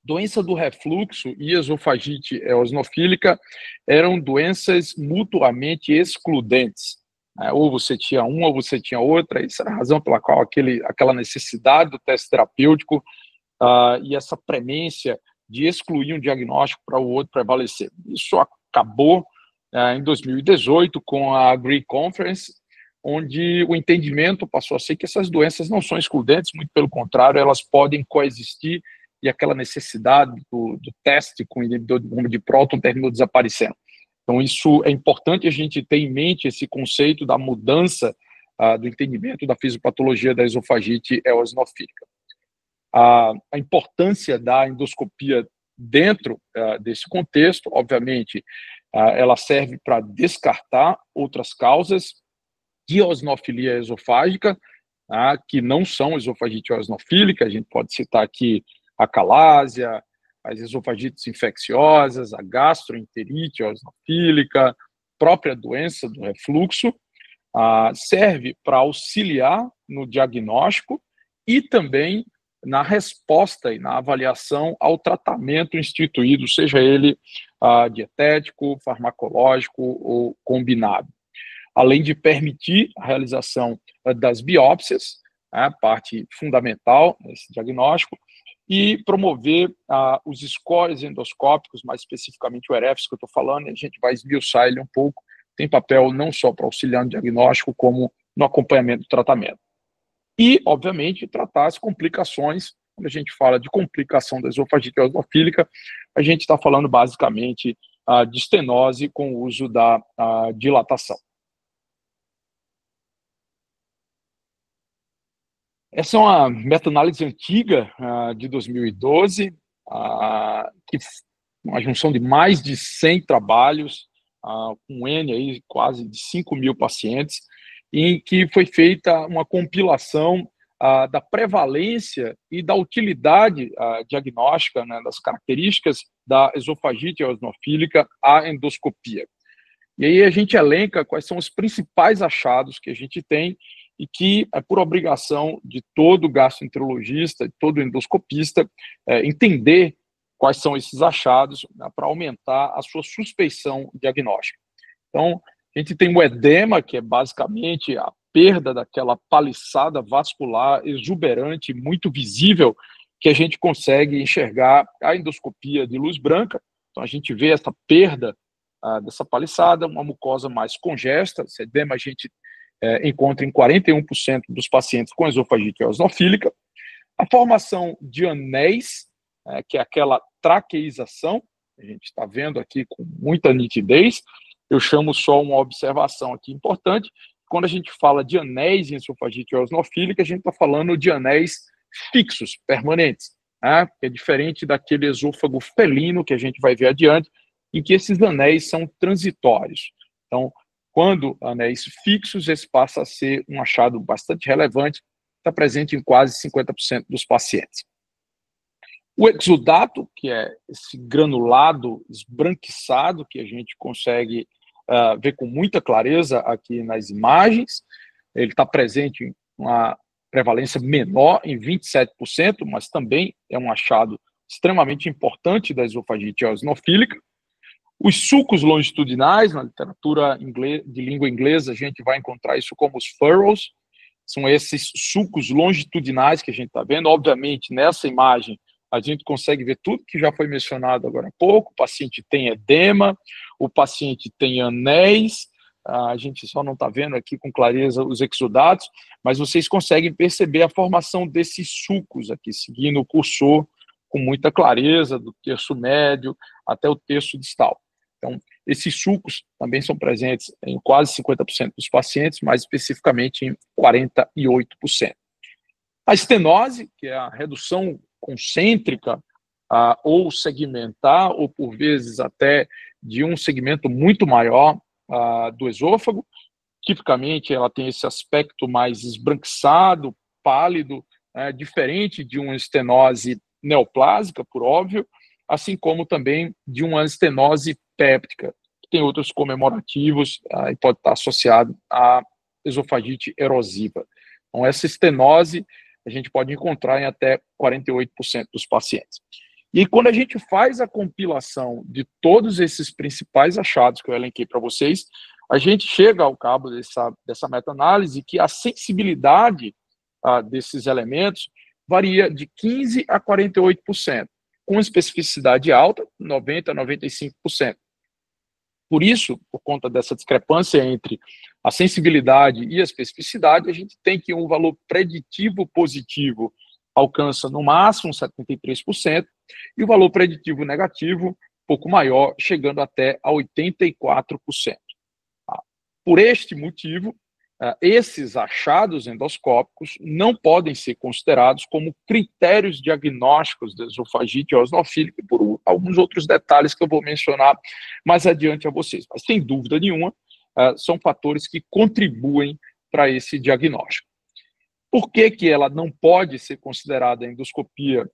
doença do refluxo e esofagite eosinofílica eram doenças mutuamente excludentes. Ou você tinha uma ou você tinha outra. Isso era a razão pela qual aquela necessidade do teste terapêutico e essa premência de excluir um diagnóstico para o outro prevalecer. Isso acabou em 2018 com a Agree Conference, onde o entendimento passou a ser que essas doenças não são excludentes, muito pelo contrário, elas podem coexistir, e aquela necessidade do teste com inibidor de bomba de próton terminou desaparecendo. Então, isso é importante a gente ter em mente, esse conceito da mudança do entendimento da fisiopatologia da esofagite eosinofílica. A importância da endoscopia dentro desse contexto, obviamente, ela serve para descartar outras causas de eosinofilia esofágica, que não são esofagite eosinofílica. A gente pode citar aqui a calásia, as esofagites infecciosas, a gastroenterite eosinofílica, própria doença do refluxo. Serve para auxiliar no diagnóstico e também na resposta e na avaliação ao tratamento instituído, seja ele dietético, farmacológico ou combinado. Além de permitir a realização das biópsias, a parte fundamental nesse diagnóstico, e promover os scores endoscópicos, mais especificamente o EREFS que eu estou falando, e a gente vai esmiuçar ele um pouco. Tem papel não só para auxiliar no diagnóstico, como no acompanhamento do tratamento. E, obviamente, tratar as complicações. Quando a gente fala de complicação da esofagite eosinofílica, a gente está falando basicamente de estenose com o uso da dilatação. Essa é uma meta-análise antiga, de 2012, que uma junção de mais de 100 trabalhos, com N aí, quase de 5.000 pacientes, em que foi feita uma compilação da prevalência e da utilidade diagnóstica, né, das características da esofagite eosinofílica à endoscopia. E aí a gente elenca quais são os principais achados que a gente tem e que é por obrigação de todo gastroenterologista, de todo endoscopista, entender quais são esses achados, né, para aumentar a sua suspeição diagnóstica. Então, a gente tem o edema, que é basicamente a perda daquela paliçada vascular exuberante, muito visível, que a gente consegue enxergar a endoscopia de luz branca. Então, a gente vê essa perda dessa paliçada, uma mucosa mais congesta. Esse edema a gente encontra em 41% dos pacientes com esofagite eosinofílica. A formação de anéis que é aquela traqueização, a gente está vendo aqui com muita nitidez. Eu chamo só uma observação aqui importante. Quando a gente fala de anéis em esofagite eosinofílica, a gente está falando de anéis fixos, permanentes, né? Que é diferente daquele esôfago felino que a gente vai ver adiante, em que esses anéis são transitórios. Então, quando anéis fixos, esse passa a ser um achado bastante relevante, está presente em quase 50% dos pacientes. O exudato, que é esse granulado esbranquiçado que a gente consegue ver com muita clareza aqui nas imagens, ele está presente em uma prevalência menor, em 27%, mas também é um achado extremamente importante da esofagite eosinofílica. Os sulcos longitudinais, na literatura de língua inglesa, a gente vai encontrar isso como os furrows, são esses sulcos longitudinais que a gente está vendo. Obviamente, nessa imagem, a gente consegue ver tudo que já foi mencionado agora há pouco. O paciente tem edema, o paciente tem anéis, a gente só não está vendo aqui com clareza os exudatos, mas vocês conseguem perceber a formação desses sulcos aqui, seguindo o cursor com muita clareza, do terço médio até o terço distal. Então, esses sulcos também são presentes em quase 50% dos pacientes, mais especificamente em 48%. A estenose, que é a redução concêntrica ou segmentar, ou por vezes até de um segmento muito maior do esôfago. Tipicamente, ela tem esse aspecto mais esbranquiçado, pálido, diferente de uma estenose neoplásica, por óbvio, assim como também de uma estenose péptica, que tem outros comemorativos e pode estar associado à esofagite erosiva. Então, essa estenose a gente pode encontrar em até 48% dos pacientes. E quando a gente faz a compilação de todos esses principais achados que eu elenquei para vocês, a gente chega ao cabo dessa meta-análise que a sensibilidade desses elementos varia de 15% a 48%, com especificidade alta, 90% a 95%. Por isso, por conta dessa discrepância entre a sensibilidade e a especificidade, a gente tem que um valor preditivo positivo alcança no máximo 73%, e o valor preditivo negativo, pouco maior, chegando até a 84%. Por este motivo, esses achados endoscópicos não podem ser considerados como critérios diagnósticos da esofagite eosinofílica, por alguns outros detalhes que eu vou mencionar mais adiante a vocês. Mas, sem dúvida nenhuma, são fatores que contribuem para esse diagnóstico. Por que ela não pode ser considerada a endoscopia,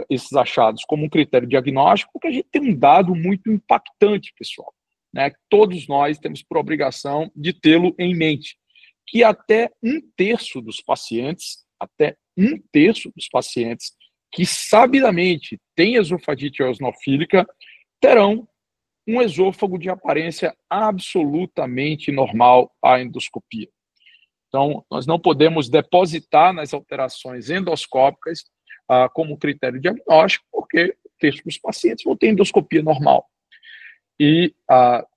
esses achados, como um critério diagnóstico? Porque a gente tem um dado muito impactante, pessoal, né? Todos nós temos por obrigação de tê-lo em mente, que até um terço dos pacientes que sabidamente têm esofagite eosinofílica terão um esôfago de aparência absolutamente normal à endoscopia. Então, nós não podemos depositar nas alterações endoscópicas como critério diagnóstico, porque o terço dos pacientes vão ter endoscopia normal. E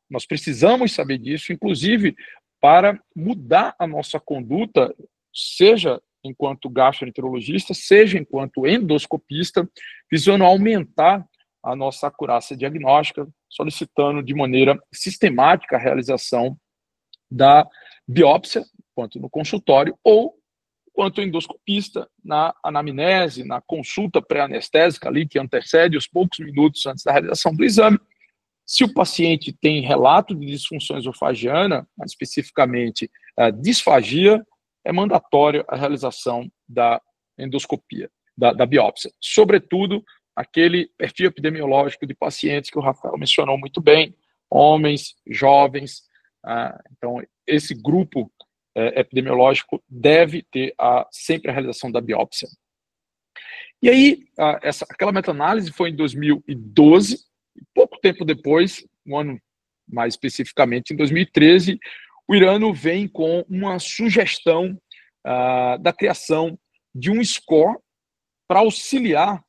nós precisamos saber disso, inclusive, para mudar a nossa conduta, seja enquanto gastroenterologista, seja enquanto endoscopista, visando aumentar a nossa acurácia diagnóstica, solicitando de maneira sistemática a realização da biópsia, quanto no consultório, ou quanto endoscopista, na anamnese, na consulta pré-anestésica ali, que antecede os poucos minutos antes da realização do exame. Se o paciente tem relato de disfunção esofagiana, mais especificamente disfagia, é mandatória a realização da endoscopia, da biópsia. Sobretudo, aquele perfil epidemiológico de pacientes que o Rafael mencionou muito bem, homens, jovens. Então, esse grupo epidemiológico deve ter sempre a realização da biópsia. E aí, aquela meta-análise foi em 2012, e pouco tempo depois, um ano mais especificamente, em 2013, o Irano vem com uma sugestão da criação de um score para auxiliar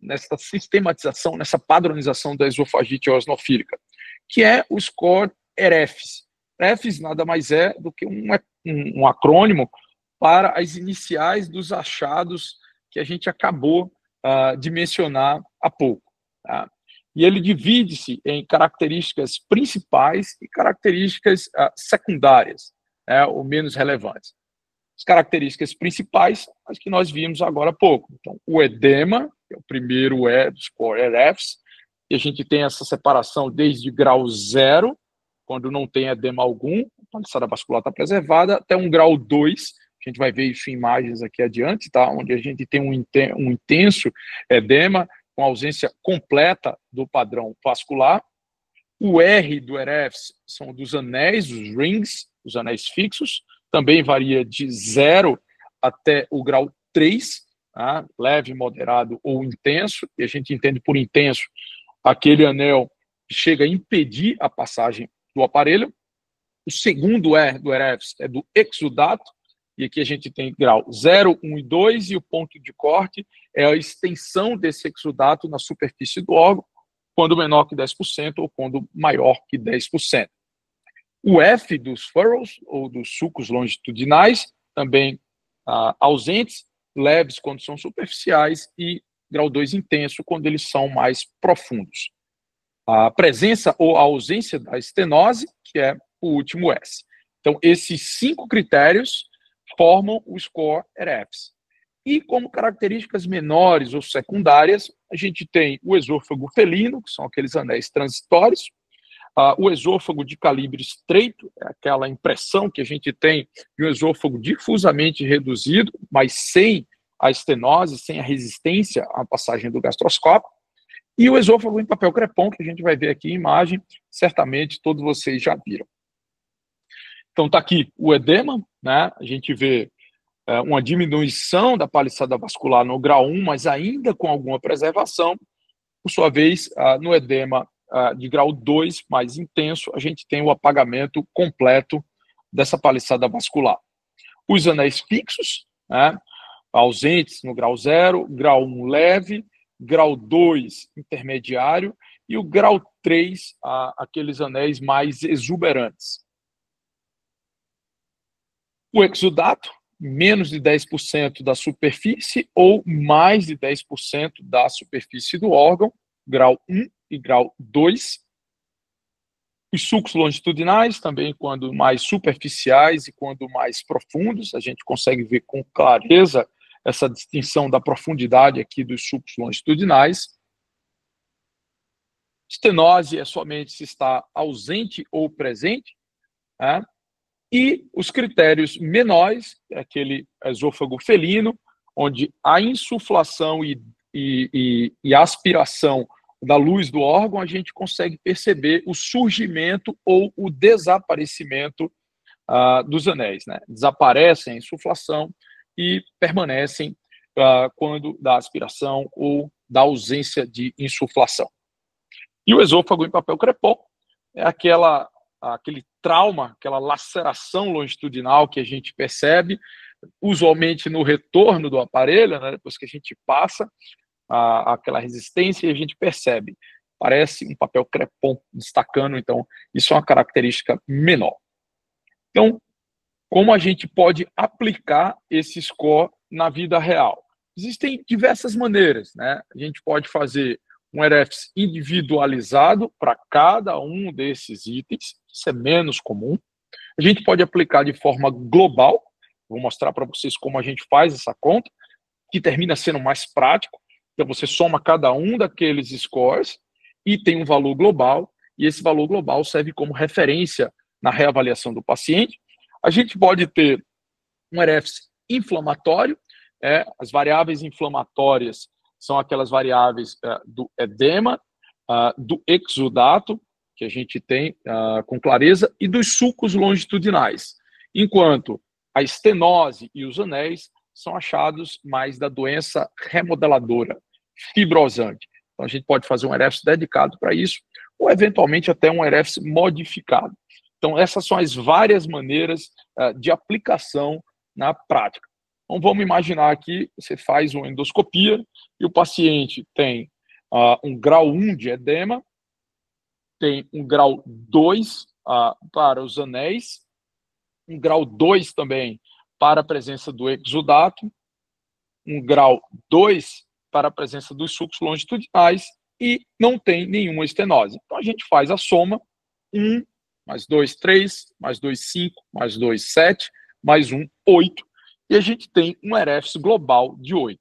nessa sistematização, nessa padronização da esofagite eosinofílica, que é o score EREFS. EREFS nada mais é do que um acrônimo para as iniciais dos achados que a gente acabou de mencionar há pouco. Tá? E ele divide-se em características principais e características secundárias, né, ou menos relevantes. As características principais, as que nós vimos agora há pouco. Então, o edema, que é o primeiro E dos core ERFs, e a gente tem essa separação desde grau 0, quando não tem edema algum, a paliçada vascular está preservada, até um grau 2, a gente vai ver isso em imagens aqui adiante, tá? Onde a gente tem um intenso edema, com ausência completa do padrão vascular. O R do ERFs são dos anéis, os rings, os anéis fixos, também varia de 0 até o grau 3, tá? Leve, moderado ou intenso, e a gente entende por intenso aquele anel que chega a impedir a passagem do aparelho. O segundo R do ERFs é do exudato, e aqui a gente tem grau 0, 1 e 2, e o ponto de corte é a extensão desse exudato na superfície do órgão, quando menor que 10% ou quando maior que 10%. O F dos furrows, ou dos sulcos longitudinais, também ausentes, leves quando são superficiais, e grau 2 intenso quando eles são mais profundos. A presença ou a ausência da estenose, que é o último S. Então, esses 5 critérios formam o score ERFs. E como características menores ou secundárias, a gente tem o esôfago felino, que são aqueles anéis transitórios, o esôfago de calibre estreito, é aquela impressão que a gente tem de um esôfago difusamente reduzido, mas sem a estenose, sem a resistência à passagem do gastroscópio, e o esôfago em papel crepom, que a gente vai ver aqui em imagem, certamente todos vocês já viram. Então está aqui o edema, né? A gente vê uma diminuição da paliçada vascular no grau 1, mas ainda com alguma preservação. Por sua vez, no edema de grau 2, mais intenso, a gente tem o apagamento completo dessa paliçada vascular. Os anéis fixos, né, ausentes no grau 0, grau 1 leve, grau 2 intermediário e o grau 3, aqueles anéis mais exuberantes. O exudato, menos de 10% da superfície ou mais de 10% da superfície do órgão, grau 1 e grau 2. Os sulcos longitudinais, também quando mais superficiais e quando mais profundos, a gente consegue ver com clareza essa distinção da profundidade aqui dos sulcos longitudinais. Estenose é somente se está ausente ou presente, né? E os critérios menores, aquele esôfago felino, onde a insuflação e aspiração da luz do órgão, a gente consegue perceber o surgimento ou o desaparecimento dos anéis, né? Desaparecem a insuflação e permanecem quando da aspiração ou da ausência de insuflação. E o esôfago em papel crepom é aquele trauma, aquela laceração longitudinal que a gente percebe, usualmente no retorno do aparelho, né, depois que a gente passa aquela resistência, e a gente percebe. Parece um papel crepom destacando, então isso é uma característica menor. Então, como a gente pode aplicar esse score na vida real? Existem diversas maneiras, né? A gente pode fazer um ERFs individualizado para cada um desses itens, isso é menos comum. A gente pode aplicar de forma global, vou mostrar para vocês como a gente faz essa conta, que termina sendo mais prático. Então, você soma cada um daqueles scores e tem um valor global, e esse valor global serve como referência na reavaliação do paciente. A gente pode ter um ERFs inflamatório, as variáveis inflamatórias são aquelas variáveis do edema, do exudato, que a gente tem com clareza, e dos sulcos longitudinais, enquanto a estenose e os anéis são achados mais da doença remodeladora, fibrosante. Então, a gente pode fazer um ERFs dedicado para isso, ou eventualmente até um ERFs modificado. Então, essas são as várias maneiras de aplicação na prática. Então, vamos imaginar aqui, você faz uma endoscopia e o paciente tem um grau 1 de edema, tem um grau 2 para os anéis, um grau 2 também para a presença do exudato, um grau 2 para a presença dos sucos longitudinais e não tem nenhuma estenose. Então, a gente faz a soma, 1, mais 2, 3, mais 2, 5, mais 2, 7, mais 1, 8, e a gente tem um EREFS global de 8.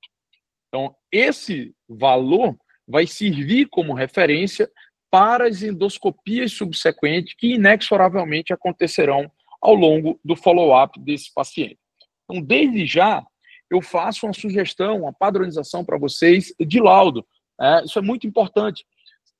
Então, esse valor vai servir como referência para as endoscopias subsequentes que inexoravelmente acontecerão ao longo do follow-up desse paciente. Então, desde já, eu faço uma sugestão, uma padronização para vocês de laudo. Isso é muito importante.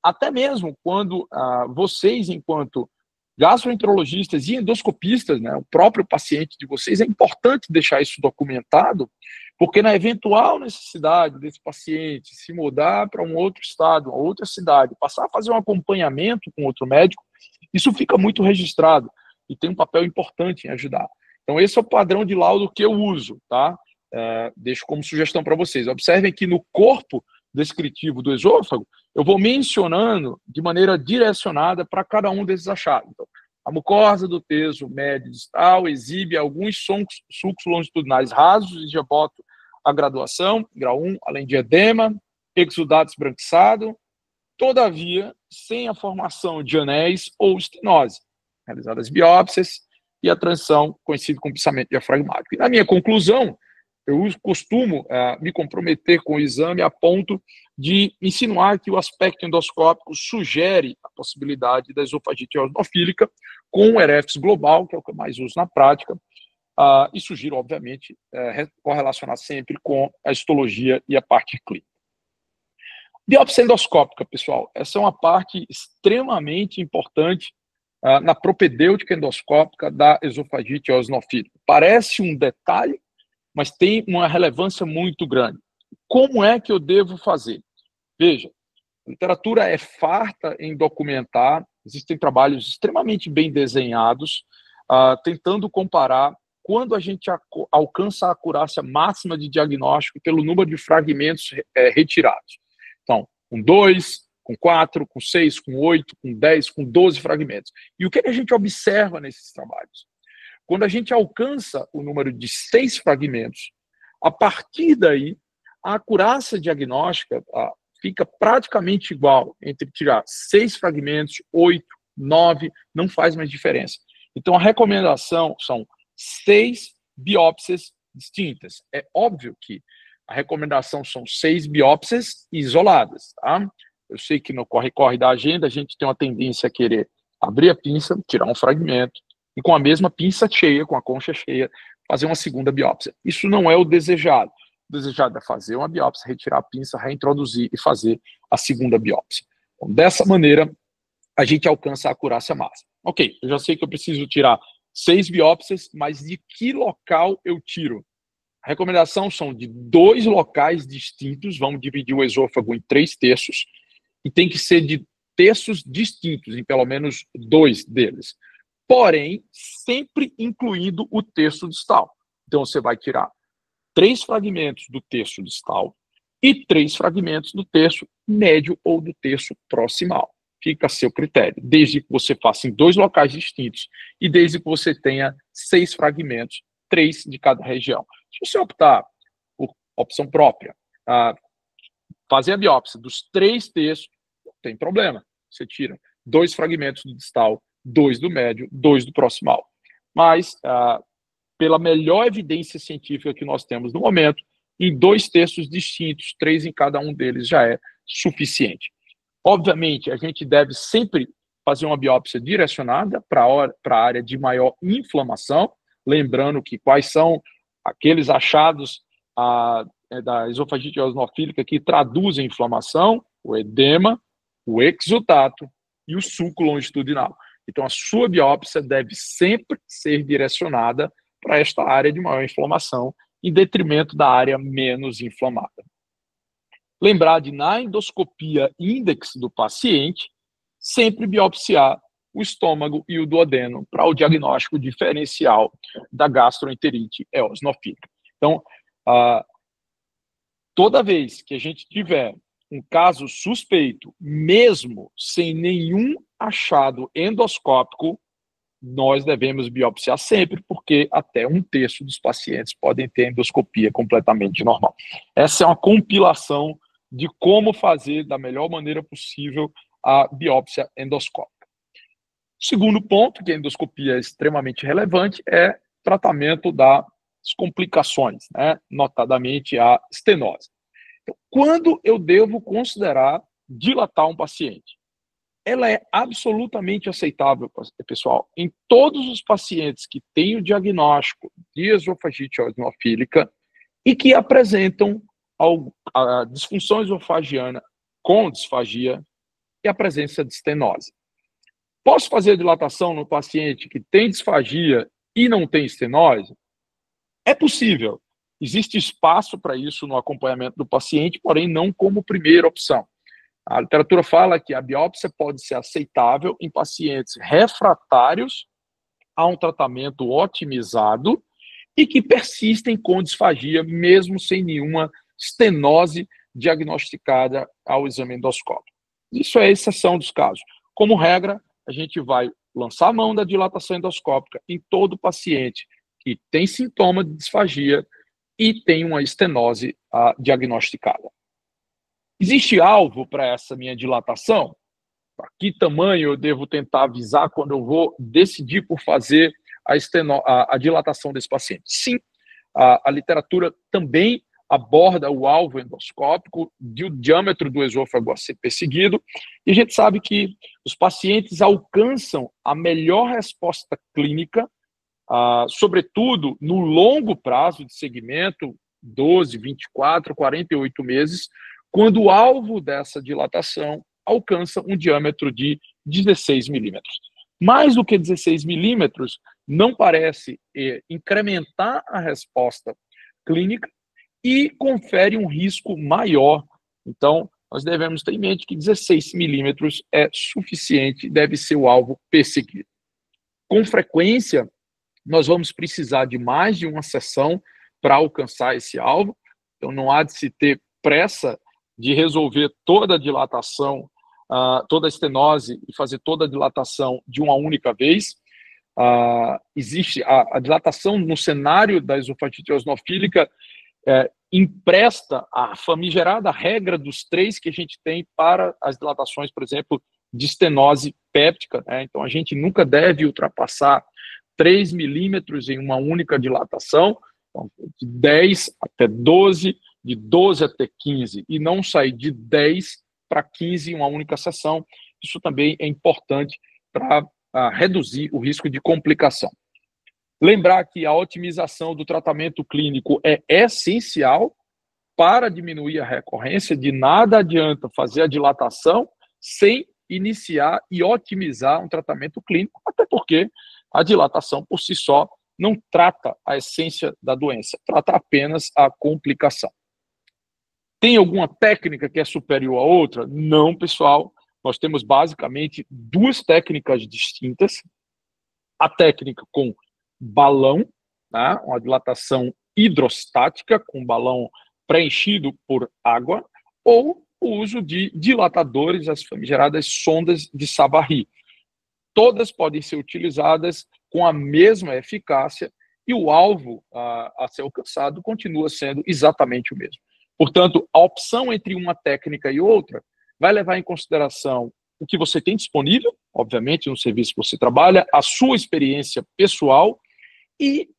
Até mesmo quando vocês, enquanto gastroenterologistas e endoscopistas, né, o próprio paciente de vocês, é importante deixar isso documentado, porque na eventual necessidade desse paciente se mudar para um outro estado, uma outra cidade, passar a fazer um acompanhamento com outro médico, isso fica muito registrado e tem um papel importante em ajudar. Então, esse é o padrão de laudo que eu uso, tá? Deixo como sugestão para vocês. Observem que no corpo descritivo do esôfago, eu vou mencionando de maneira direcionada para cada um desses achados. Então, a mucosa do terço médio distal exibe alguns sucos longitudinais rasos e já boto a graduação, grau 1, além de edema, exudado esbranquiçado, todavia, sem a formação de anéis ou estenose. Realizadas biópsias e a transição, conhecido como pissamento diafragmático. E na minha conclusão, eu costumo me comprometer com o exame a ponto de insinuar que o aspecto endoscópico sugere a possibilidade da esofagite eosinofílica com o EREFS global, que é o que eu mais uso na prática, e sugiro, obviamente, correlacionar sempre com a histologia e a parte clínica. Biópsia endoscópica, pessoal, essa é uma parte extremamente importante na propedêutica endoscópica da esofagite eosinofílica. Parece um detalhe, mas tem uma relevância muito grande. Como é que eu devo fazer? Veja, a literatura é farta em documentar, existem trabalhos extremamente bem desenhados, tentando comparar quando a gente alcança a acurácia máxima de diagnóstico pelo número de fragmentos retirados. Então, com 2, com 4, com 6, com 8, com 10, com 12 fragmentos. E o que a gente observa nesses trabalhos? Quando a gente alcança o número de 6 fragmentos, a partir daí, a acurácia diagnóstica fica praticamente igual entre tirar 6 fragmentos, 8, 9, não faz mais diferença. Então, a recomendação são 6 biópsias distintas. É óbvio que a recomendação são 6 biópsias isoladas, tá? Eu sei que no corre-corre da agenda a gente tem uma tendência a querer abrir a pinça, tirar um fragmento, e com a mesma pinça cheia, com a concha cheia, fazer uma segunda biópsia. Isso não é o desejado. O desejado é fazer uma biópsia, retirar a pinça, reintroduzir e fazer a segunda biópsia. Então, dessa maneira, a gente alcança a acurácia máxima. Ok, eu já sei que eu preciso tirar 6 biópsias, mas de que local eu tiro? A recomendação são de 2 locais distintos, vamos dividir o esôfago em 3 terços, e tem que ser de terços distintos, em pelo menos 2 deles. Porém, sempre incluindo o terço distal. Então, você vai tirar 3 fragmentos do terço distal e 3 fragmentos do terço médio ou do terço proximal. Fica a seu critério, desde que você faça em 2 locais distintos e desde que você tenha 6 fragmentos, 3 de cada região. Se você optar por opção própria, fazer a biópsia dos 3 terços, não tem problema. Você tira 2 fragmentos do distal, 2 do médio, 2 do proximal. Mas, pela melhor evidência científica que nós temos no momento, em 2 terços distintos, 3 em cada um deles já é suficiente. Obviamente, a gente deve sempre fazer uma biópsia direcionada para a área de maior inflamação, lembrando que quais são aqueles achados da esofagite eosinofílica que traduzem inflamação, o edema, o exudato e o suco longitudinal. Então, a sua biópsia deve sempre ser direcionada para esta área de maior inflamação, em detrimento da área menos inflamada. Lembrar de, na endoscopia index do paciente, sempre biopsiar o estômago e o duodeno para o diagnóstico diferencial da gastroenterite eosinofílica. Então, toda vez que a gente tiver um caso suspeito, mesmo sem nenhum achado endoscópico, nós devemos biopsiar sempre, porque até 1/3 dos pacientes podem ter endoscopia completamente normal. Essa é uma compilação de como fazer da melhor maneira possível a biópsia endoscópica. O segundo ponto, que a endoscopia é extremamente relevante, é tratamento das complicações, né? Notadamente a estenose. Então, quando eu devo considerar dilatar um paciente? Ela é absolutamente aceitável, pessoal, em todos os pacientes que têm o diagnóstico de esofagite eosinofílica e que apresentam a disfunção esofagiana com disfagia e a presença de estenose. Posso fazer dilatação no paciente que tem disfagia e não tem estenose? É possível. Existe espaço para isso no acompanhamento do paciente, porém não como primeira opção. A literatura fala que a biópsia pode ser aceitável em pacientes refratários a um tratamento otimizado e que persistem com disfagia, mesmo sem nenhuma estenose diagnosticada ao exame endoscópico. Isso é a exceção dos casos. Como regra, a gente vai lançar a mão da dilatação endoscópica em todo paciente que tem sintoma de disfagia e tem uma estenose diagnosticada. Existe alvo para essa minha dilatação? Para que tamanho eu devo tentar avisar quando eu vou decidir por fazer a dilatação desse paciente? Sim, a literatura também aborda o alvo endoscópico o diâmetro do esôfago a ser perseguido, e a gente sabe que os pacientes alcançam a melhor resposta clínica, sobretudo no longo prazo de segmento, 12, 24, 48 meses, quando o alvo dessa dilatação alcança um diâmetro de 16 milímetros. Mais do que 16 milímetros, não parece incrementar a resposta clínica e confere um risco maior. Então, nós devemos ter em mente que 16 milímetros é suficiente, deve ser o alvo perseguido. Com frequência, nós vamos precisar de mais de uma sessão para alcançar esse alvo, então não há de se ter pressa de resolver toda a dilatação, toda a estenose e fazer toda a dilatação de uma única vez. Existe a dilatação no cenário da esofagite eosinofílica, empresta a famigerada regra dos 3 que a gente tem para as dilatações, por exemplo, de estenose péptica, né? Então, a gente nunca deve ultrapassar 3 milímetros em uma única dilatação, então, de 10 até 12, de 12 até 15, e não sair de 10 para 15 em uma única sessão. Isso também é importante para reduzir o risco de complicação. Lembrar que a otimização do tratamento clínico é essencial para diminuir a recorrência. De nada adianta fazer a dilatação sem iniciar e otimizar um tratamento clínico, até porque a dilatação por si só não trata a essência da doença, trata apenas a complicação. Tem alguma técnica que é superior a outra? Não, pessoal. Nós temos basicamente 2 técnicas distintas. A técnica com balão, né, uma dilatação hidrostática, com balão preenchido por água, ou o uso de dilatadores, as famigeradas sondas de Savary. Todas podem ser utilizadas com a mesma eficácia e o alvo a ser alcançado continua sendo exatamente o mesmo. Portanto, a opção entre uma técnica e outra vai levar em consideração o que você tem disponível, obviamente, no serviço que você trabalha, a sua experiência pessoal e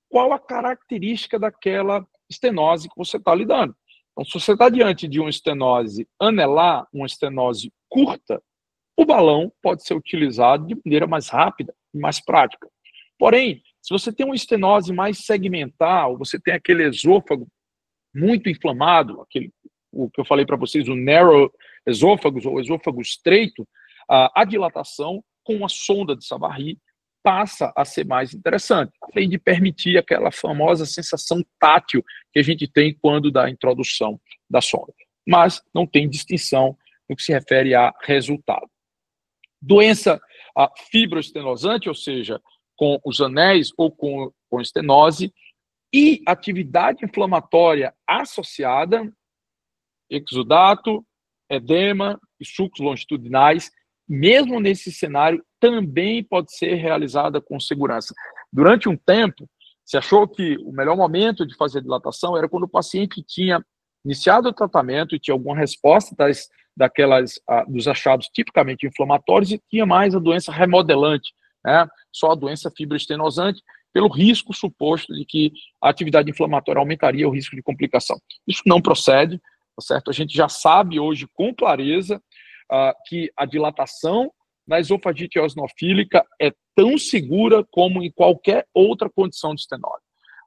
qual a característica daquela estenose que você está lidando. Então, se você está diante de uma estenose anelar, uma estenose curta, o balão pode ser utilizado de maneira mais rápida e mais prática. Porém, se você tem uma estenose mais segmental, você tem aquele esôfago muito inflamado, o que eu falei para vocês, o narrow esôfago ou esôfago estreito, a dilatação com a sonda de Savary passa a ser mais interessante, além de permitir aquela famosa sensação tátil que a gente tem quando dá a introdução da sonda. Mas não tem distinção no que se refere a resultado. Doença fibroestenosante, ou seja, com os anéis ou com estenose, e atividade inflamatória associada, exudato, edema e sulcos longitudinais, mesmo nesse cenário, também pode ser realizada com segurança. Durante um tempo, se achou que o melhor momento de fazer dilatação era quando o paciente tinha iniciado o tratamento e tinha alguma resposta dos achados tipicamente inflamatórios e tinha mais a doença remodelante, né? Só a doença fibroestenosante, pelo risco suposto de que a atividade inflamatória aumentaria o risco de complicação. Isso não procede, tá certo? A gente já sabe hoje com clareza que a dilatação na esofagite eosinofílica é tão segura como em qualquer outra condição de estenose.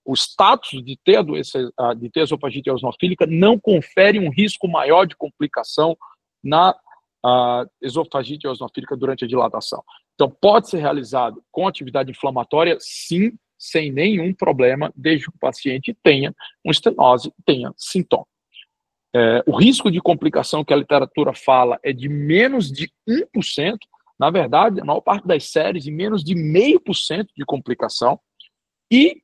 O status de ter a doença, de ter esofagite eosinofílica não confere um risco maior de complicação na esofagite eosinofílica durante a dilatação. Então, pode ser realizado com atividade inflamatória, sim, sem nenhum problema, desde que o paciente tenha uma estenose, tenha sintoma. O risco de complicação que a literatura fala é de menos de 1%, na verdade, a maior parte das séries, de menos de 0,5% de complicação, e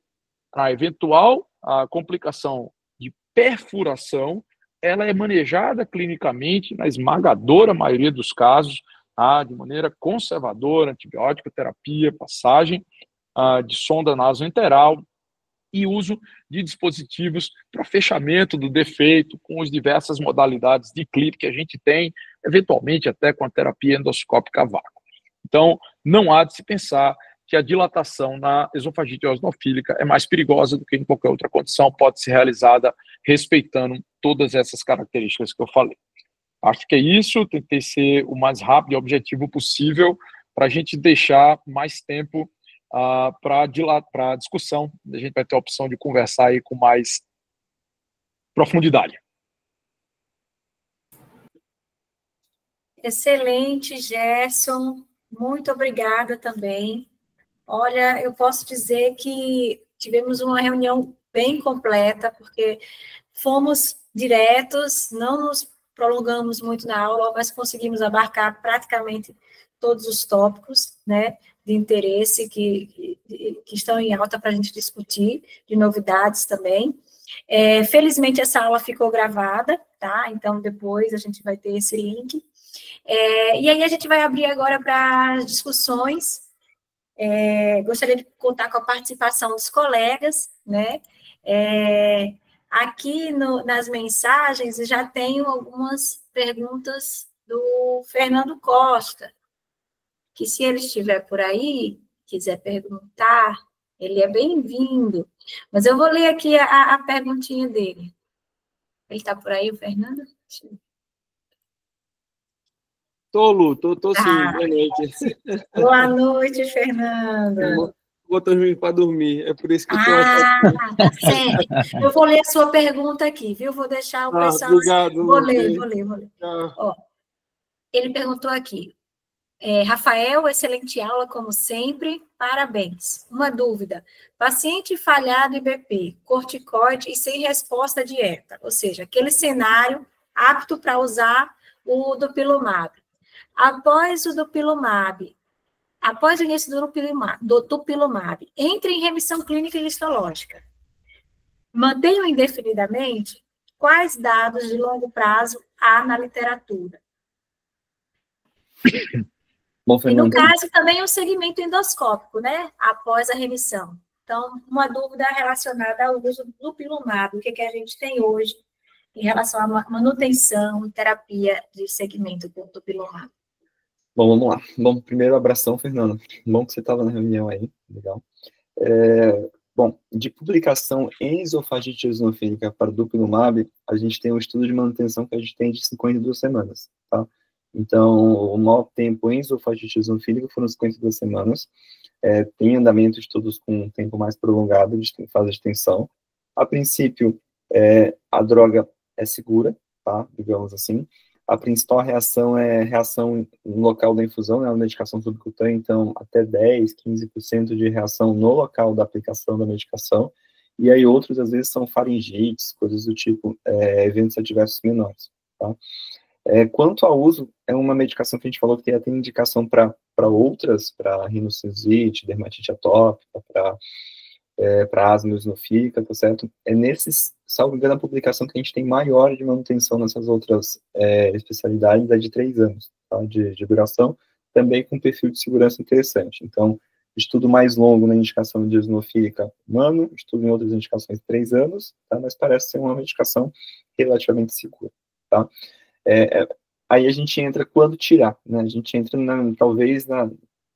a eventual complicação de perfuração, ela é manejada clinicamente, na esmagadora maioria dos casos, de maneira conservadora, antibiótico, terapia, passagem de sonda nasoenteral e uso de dispositivos para fechamento do defeito, com as diversas modalidades de clipe que a gente tem, eventualmente até com a terapia endoscópica a vácuo. Então, não há de se pensar que a dilatação na esofagite eosinofílica é mais perigosa do que em qualquer outra condição, pode ser realizada respeitando todas essas características que eu falei. Acho que é isso, tentei ser o mais rápido e objetivo possível para a gente deixar mais tempo para a discussão. A gente vai ter a opção de conversar aí com mais profundidade. Excelente, Gerson. Muito obrigada também. Olha, eu posso dizer que tivemos uma reunião bem completa, porque fomos diretos, não nos prolongamos muito na aula, mas conseguimos abarcar praticamente todos os tópicos, né, de interesse que estão em alta para a gente discutir, de novidades também. Felizmente, essa aula ficou gravada, tá? Então, depois a gente vai ter esse link. E aí, a gente vai abrir agora para as discussões. Gostaria de contar com a participação dos colegas, né? Aqui nas mensagens, já tenho algumas perguntas do Fernando Costa, que se ele estiver por aí, quiser perguntar, ele é bem-vindo. Mas eu vou ler aqui a perguntinha dele. Ele está por aí, o Fernando? Tô, Lu, tô sim, boa noite. Boa noite, Fernando. Vou dormir para dormir, é por isso que eu tô... Tá certo. Eu vou ler a sua pergunta aqui, viu? Vou deixar o pessoal... Obrigado. Vou ler. Ó, ele perguntou aqui, Rafael, excelente aula, como sempre, parabéns. Uma dúvida, paciente falhado IBP, corticoide e sem resposta à dieta, ou seja, aquele cenário apto para usar o dupilumab. Após o início do dupilumab, entra em remissão clínica e histológica. Mantenho indefinidamente? Quais dados de longo prazo há na literatura? Bom, e, no caso, também o segmento endoscópico, né? Após a remissão. Então, uma dúvida relacionada ao uso do dupilumab, o que a gente tem hoje em relação à manutenção e terapia de segmento do dupilumab. Bom, vamos lá. Bom, primeiro, abração, Fernando. Bom que você estava na reunião aí, legal. Bom, de publicação em esofagite eosinofílica para dupilumab, a gente tem um estudo de manutenção que a gente tem de 52 semanas, tá? Então, o maior tempo em esofagite eosinofílica foram 52 semanas. Tem andamento de estudos com um tempo mais prolongado de fase de tensão. A princípio, a droga é segura, tá? Digamos assim. A principal reação é reação no local da infusão, né, a medicação subcutânea, então até 10, 15% de reação no local da aplicação da medicação, e aí outros, às vezes, são faringites, coisas do tipo, eventos adversos menores, tá? Quanto ao uso, é uma medicação que a gente falou que tem indicação para outras, para rinocinusite, dermatite atópica, para asma eosinofílica, tá certo? É nesses, salvo engano, a publicação que a gente tem maior de manutenção nessas outras especialidades é de 3 anos, tá? de duração, também com perfil de segurança interessante. Então, estudo mais longo na indicação de eosinofílica, 1 ano, estudo em outras indicações 3 anos, tá? Mas parece ser uma medicação relativamente segura, tá? Aí a gente entra quando tirar, né? A gente entra, talvez,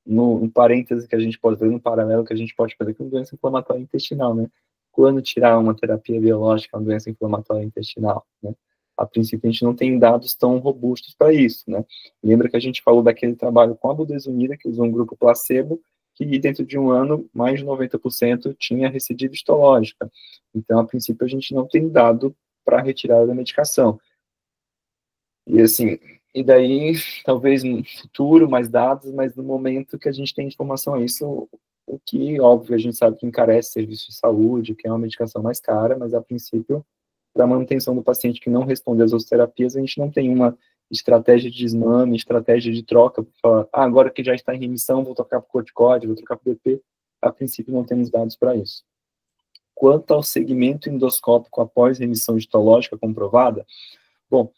no parêntese que a gente pode fazer, no paralelo que a gente pode fazer com doença inflamatória intestinal, né? Quando tirar uma terapia biológica, uma doença inflamatória intestinal, né? A princípio, a gente não tem dados tão robustos para isso, né? Lembra que a gente falou daquele trabalho com a budesonida, que usou um grupo placebo, que dentro de 1 ano, mais de 90% tinha recidiva histológica. Então, a princípio, a gente não tem dado para retirada da medicação. E assim, e daí, talvez no futuro, mais dados, mas no momento que a gente tem informação a isso, o que, óbvio, a gente sabe que encarece serviço de saúde, que é uma medicação mais cara, mas a princípio, para a manutenção do paciente que não responde às outras terapias, a gente não tem uma estratégia de desmame, estratégia de troca, para falar, agora que já está em remissão, vou trocar para o corticóide, vou trocar para o BP. A princípio, não temos dados para isso. Quanto ao segmento endoscópico após remissão histológica comprovada, bom,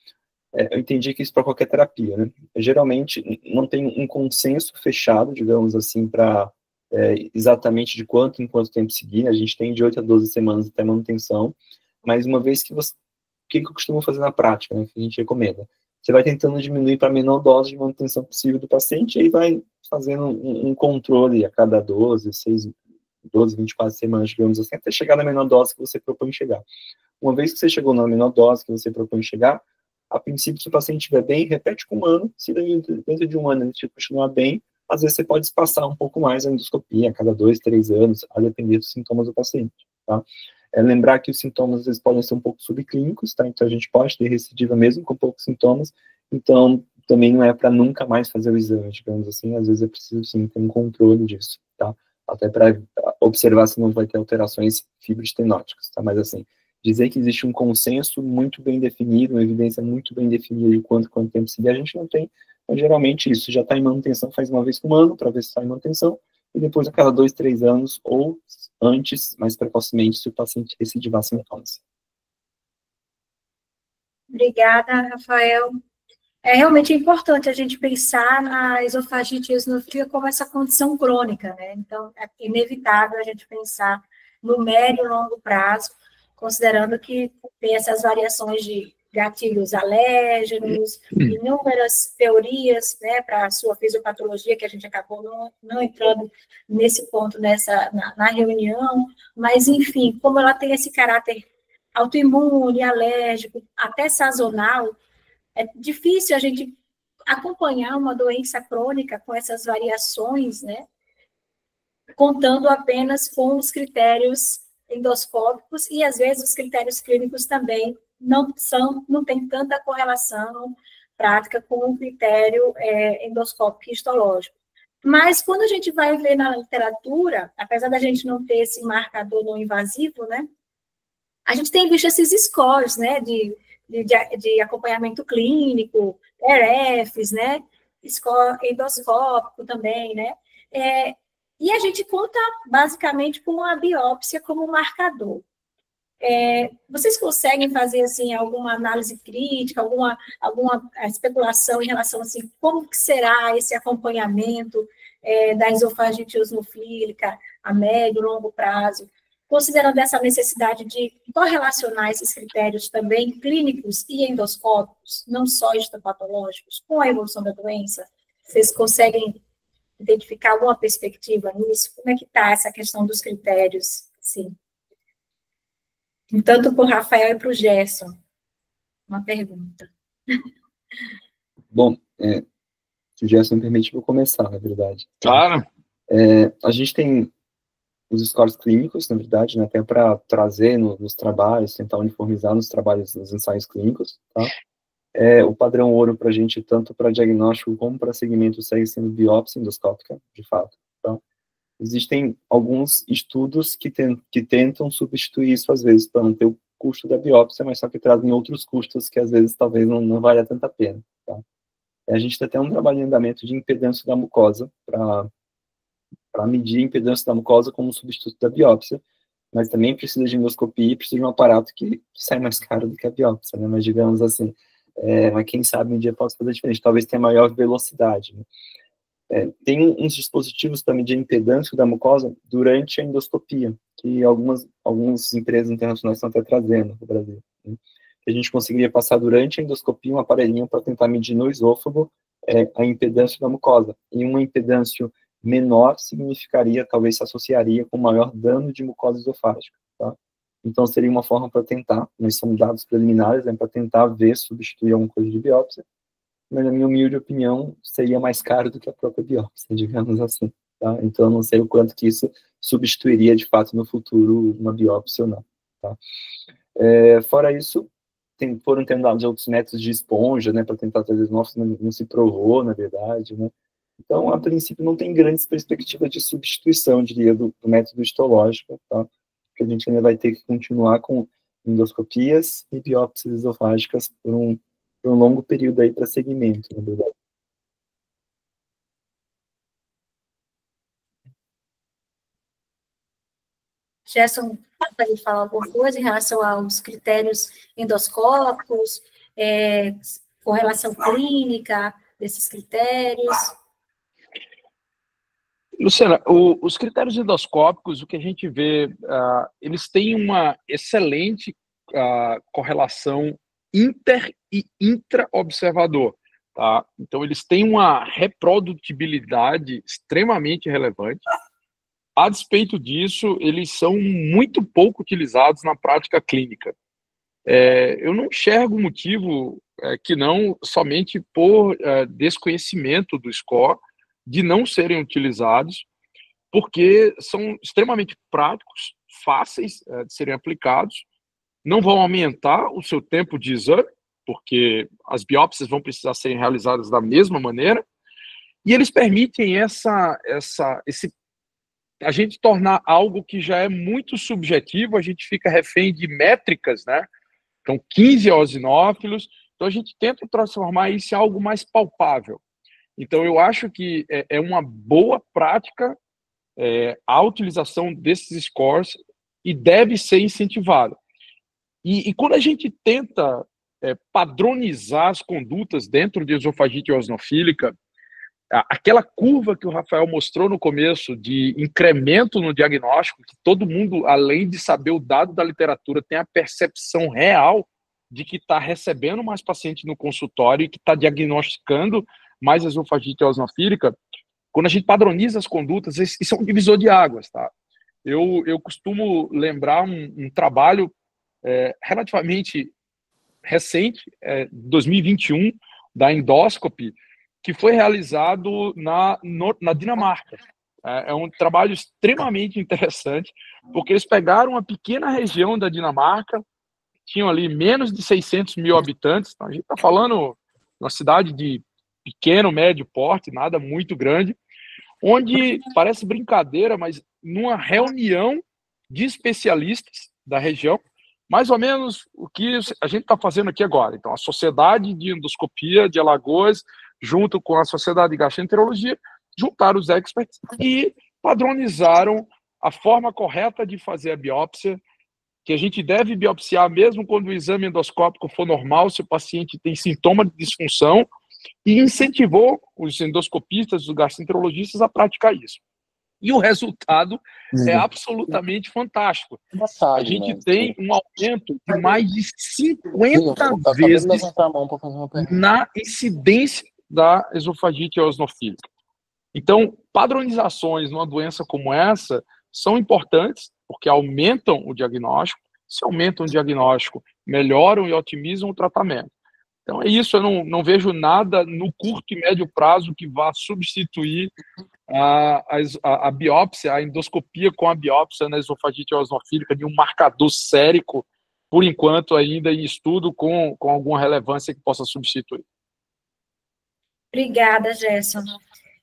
eu entendi que isso para qualquer terapia, né? Geralmente, não tem um consenso fechado, digamos assim, para exatamente de quanto em quanto tempo seguir. A gente tem de 8 a 12 semanas até manutenção, mas uma vez que você... O que eu costumo fazer na prática, né? Que a gente recomenda? Você vai tentando diminuir para a menor dose de manutenção possível do paciente, e aí vai fazendo um controle a cada 12, 24 semanas, digamos assim, até chegar na menor dose que você propõe chegar. Uma vez que você chegou na menor dose que você propõe chegar, a princípio, se o paciente estiver bem, repete com 1 ano. Se dentro de 1 ano ele continuar bem, às vezes você pode espaçar um pouco mais a endoscopia, a cada 2, 3 anos, a depender dos sintomas do paciente, tá? Lembrar que os sintomas, às vezes, podem ser um pouco subclínicos, tá? Então, a gente pode ter recidiva mesmo com poucos sintomas. Então, também não é para nunca mais fazer o exame, digamos assim. Às vezes é preciso, sim, ter um controle disso, tá? Até para observar se não vai ter alterações fibroestenóticas, tá? Mas, assim, dizer que existe um consenso muito bem definido, uma evidência muito bem definida de quanto tempo seguir, a gente não tem. Mas, geralmente, isso já está em manutenção, faz uma vez por ano, para ver se está em manutenção, e depois a cada 2, 3 anos, ou antes, mais precocemente, se o paciente recidivar sintomas. Obrigada, Rafael. É realmente importante a gente pensar na esofagite eosinofílica como essa condição crônica, né? Então, é inevitável a gente pensar no médio e longo prazo, considerando que tem essas variações de gatilhos alérgenos, inúmeras teorias, né, para a sua fisiopatologia, que a gente acabou não entrando nesse ponto na reunião, mas, enfim, como ela tem esse caráter autoimune, alérgico, até sazonal, é difícil a gente acompanhar uma doença crônica com essas variações, né, contando apenas com os critérios endoscópicos, e às vezes os critérios clínicos também não tem tanta correlação prática com o critério endoscópico histológico. Mas quando a gente vai ver na literatura, apesar da gente não ter esse marcador não invasivo, né, a gente tem visto esses scores, né, de acompanhamento clínico, ERFs, né, score endoscópico também, né, e a gente conta basicamente com a biópsia como marcador. Vocês conseguem fazer, assim, alguma análise crítica, alguma especulação em relação, assim, como que será esse acompanhamento da esofagite eosinofílica a médio e longo prazo, considerando essa necessidade de correlacionar esses critérios também clínicos e endoscópicos, não só histopatológicos, com a evolução da doença? Vocês conseguem identificar alguma perspectiva nisso? Como é que está essa questão dos critérios? Sim. Tanto para o Rafael e para o Gerson. Uma pergunta. Bom, se o Gerson me permite, vou começar, na verdade. Claro. A gente tem os scores clínicos, na verdade, né, até para trazer nos trabalhos, tentar uniformizar nos trabalhos, nos ensaios clínicos, tá? O padrão ouro para a gente, tanto para diagnóstico como para segmento, segue sendo biópsia endoscópica, de fato, tá? Existem alguns estudos que tentam substituir isso, às vezes, para não ter o custo da biópsia, mas só que trazem outros custos que, às vezes, talvez não valha tanta pena, tá? A gente tem até um trabalho em andamento de impedância da mucosa, para medir a impedância da mucosa como substituto da biópsia, mas também precisa de endoscopia e precisa de um aparato que sai mais caro do que a biópsia, né? Mas, digamos assim, mas quem sabe um dia possa fazer diferente, talvez tenha maior velocidade, né? Tem uns dispositivos para medir a impedância da mucosa durante a endoscopia, que algumas empresas internacionais estão até trazendo no Brasil. Né? A gente conseguiria passar durante a endoscopia um aparelhinho para tentar medir no esôfago a impedância da mucosa. E uma impedância menor significaria, talvez se associaria com maior dano de mucosa esofágica. Tá? Então, seria uma forma para tentar, mas são dados preliminares, né, para tentar ver, substituir alguma coisa de biópsia, mas, na minha humilde opinião, seria mais caro do que a própria biópsia, digamos assim. Tá? Então, eu não sei o quanto que isso substituiria, de fato, no futuro, uma biópsia ou não. Tá? Fora isso, foram tentados outros métodos de esponja, né, para tentar trazer novos, não se provou, na verdade, né. Então, a princípio, não tem grandes perspectivas de substituição, diria, do método histológico, tá? Que a gente ainda vai ter que continuar com endoscopias e biópsias esofágicas por um longo período aí para segmento, na verdade. Gerson, pode falar alguma coisa em relação aos critérios endoscópicos, correlação clínica desses critérios? Luciana, os critérios endoscópicos, o que a gente vê, eles têm uma excelente correlação inter e intra-observador. Tá? Então, eles têm uma reprodutibilidade extremamente relevante. A despeito disso, eles são muito pouco utilizados na prática clínica. Eu não enxergo motivo que não somente por desconhecimento do score, de não serem utilizados, porque são extremamente práticos, fáceis de serem aplicados, não vão aumentar o seu tempo de exame, porque as biópsias vão precisar serem realizadas da mesma maneira, e eles permitem a gente tornar algo que já é muito subjetivo, a gente fica refém de métricas, né? Então, 15 eosinófilos, então a gente tenta transformar isso em algo mais palpável. Então, eu acho que é uma boa prática a utilização desses scores e deve ser incentivada. E quando a gente tenta padronizar as condutas dentro de esofagite eosinofílica, aquela curva que o Rafael mostrou no começo de incremento no diagnóstico, que todo mundo, além de saber o dado da literatura, tem a percepção real de que está recebendo mais paciente no consultório e que está diagnosticando mais esofagite eosinofílica. Quando a gente padroniza as condutas, isso é um divisor de águas. Tá? Eu costumo lembrar um trabalho relativamente recente, 2021, da Endoscopy, que foi realizado na Dinamarca. É um trabalho extremamente interessante, porque eles pegaram uma pequena região da Dinamarca, tinham ali menos de 600 mil habitantes, então a gente está falando de uma cidade de pequeno, médio porte, nada muito grande, onde, parece brincadeira, mas numa reunião de especialistas da região, mais ou menos o que a gente está fazendo aqui agora. Então, a Sociedade de Endoscopia de Alagoas, junto com a Sociedade de Gastroenterologia, juntaram os experts e padronizaram a forma correta de fazer a biópsia, que a gente deve biopsiar mesmo quando o exame endoscópico for normal, se o paciente tem sintoma de disfunção, e incentivou os endoscopistas, os gastroenterologistas a praticar isso. E o resultado é absolutamente fantástico. A gente tem um aumento de mais de 50 vezes na incidência da esofagite eosinofílica. Então, padronizações numa doença como essa são importantes, porque aumentam o diagnóstico. Se aumentam o diagnóstico, melhoram e otimizam o tratamento. Então, é isso. Eu não vejo nada no curto e médio prazo que vá substituir a biópsia, a endoscopia com a biópsia na esofagite eosinofílica de um marcador sérico, por enquanto, ainda em estudo com alguma relevância que possa substituir. Obrigada, Gerson.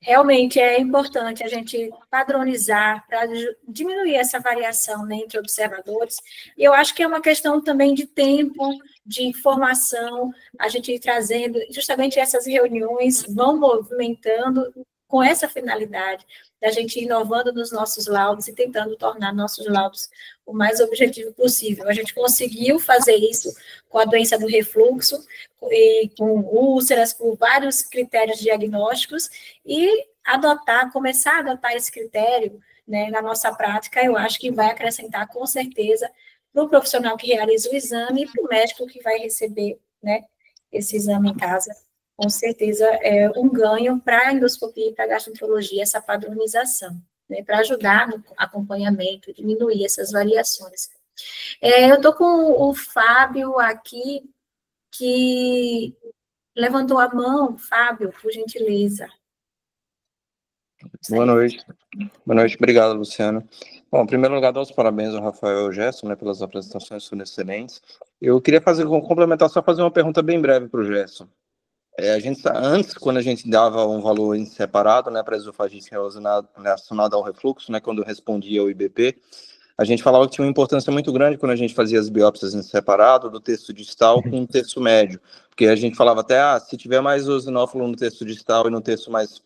Realmente é importante a gente padronizar para diminuir essa variação, né, entre observadores. E eu acho que é uma questão também de tempo, de informação, a gente ir trazendo, justamente essas reuniões vão movimentando com essa finalidade, da gente ir inovando nos nossos laudos e tentando tornar nossos laudos o mais objetivo possível. A gente conseguiu fazer isso com a doença do refluxo, e com úlceras, com vários critérios diagnósticos, e começar a adotar esse critério, né, na nossa prática, eu acho que vai acrescentar, com certeza, para o profissional que realiza o exame e para o médico que vai receber, né, esse exame em casa. Com certeza é um ganho para a endoscopia e para a gastroenterologia, essa padronização, né, para ajudar no acompanhamento, diminuir essas variações. Eu estou com o Fábio aqui, que levantou a mão. Fábio, por gentileza. Boa noite. Boa noite, obrigado, Luciano. Bom, em primeiro lugar, dou os parabéns ao Rafael e ao Gerson, né, pelas apresentações, foram excelentes. Eu queria complementar, só fazer uma pergunta bem breve para o Gerson. Antes, quando a gente dava um valor em separado, né, para a esofagite relacionada ao refluxo, né, quando respondia ao IBP, a gente falava que tinha uma importância muito grande quando a gente fazia as biópsias em separado do terço distal com o terço médio, porque a gente falava até, se tiver mais eosinófilo no terço distal e no terço mais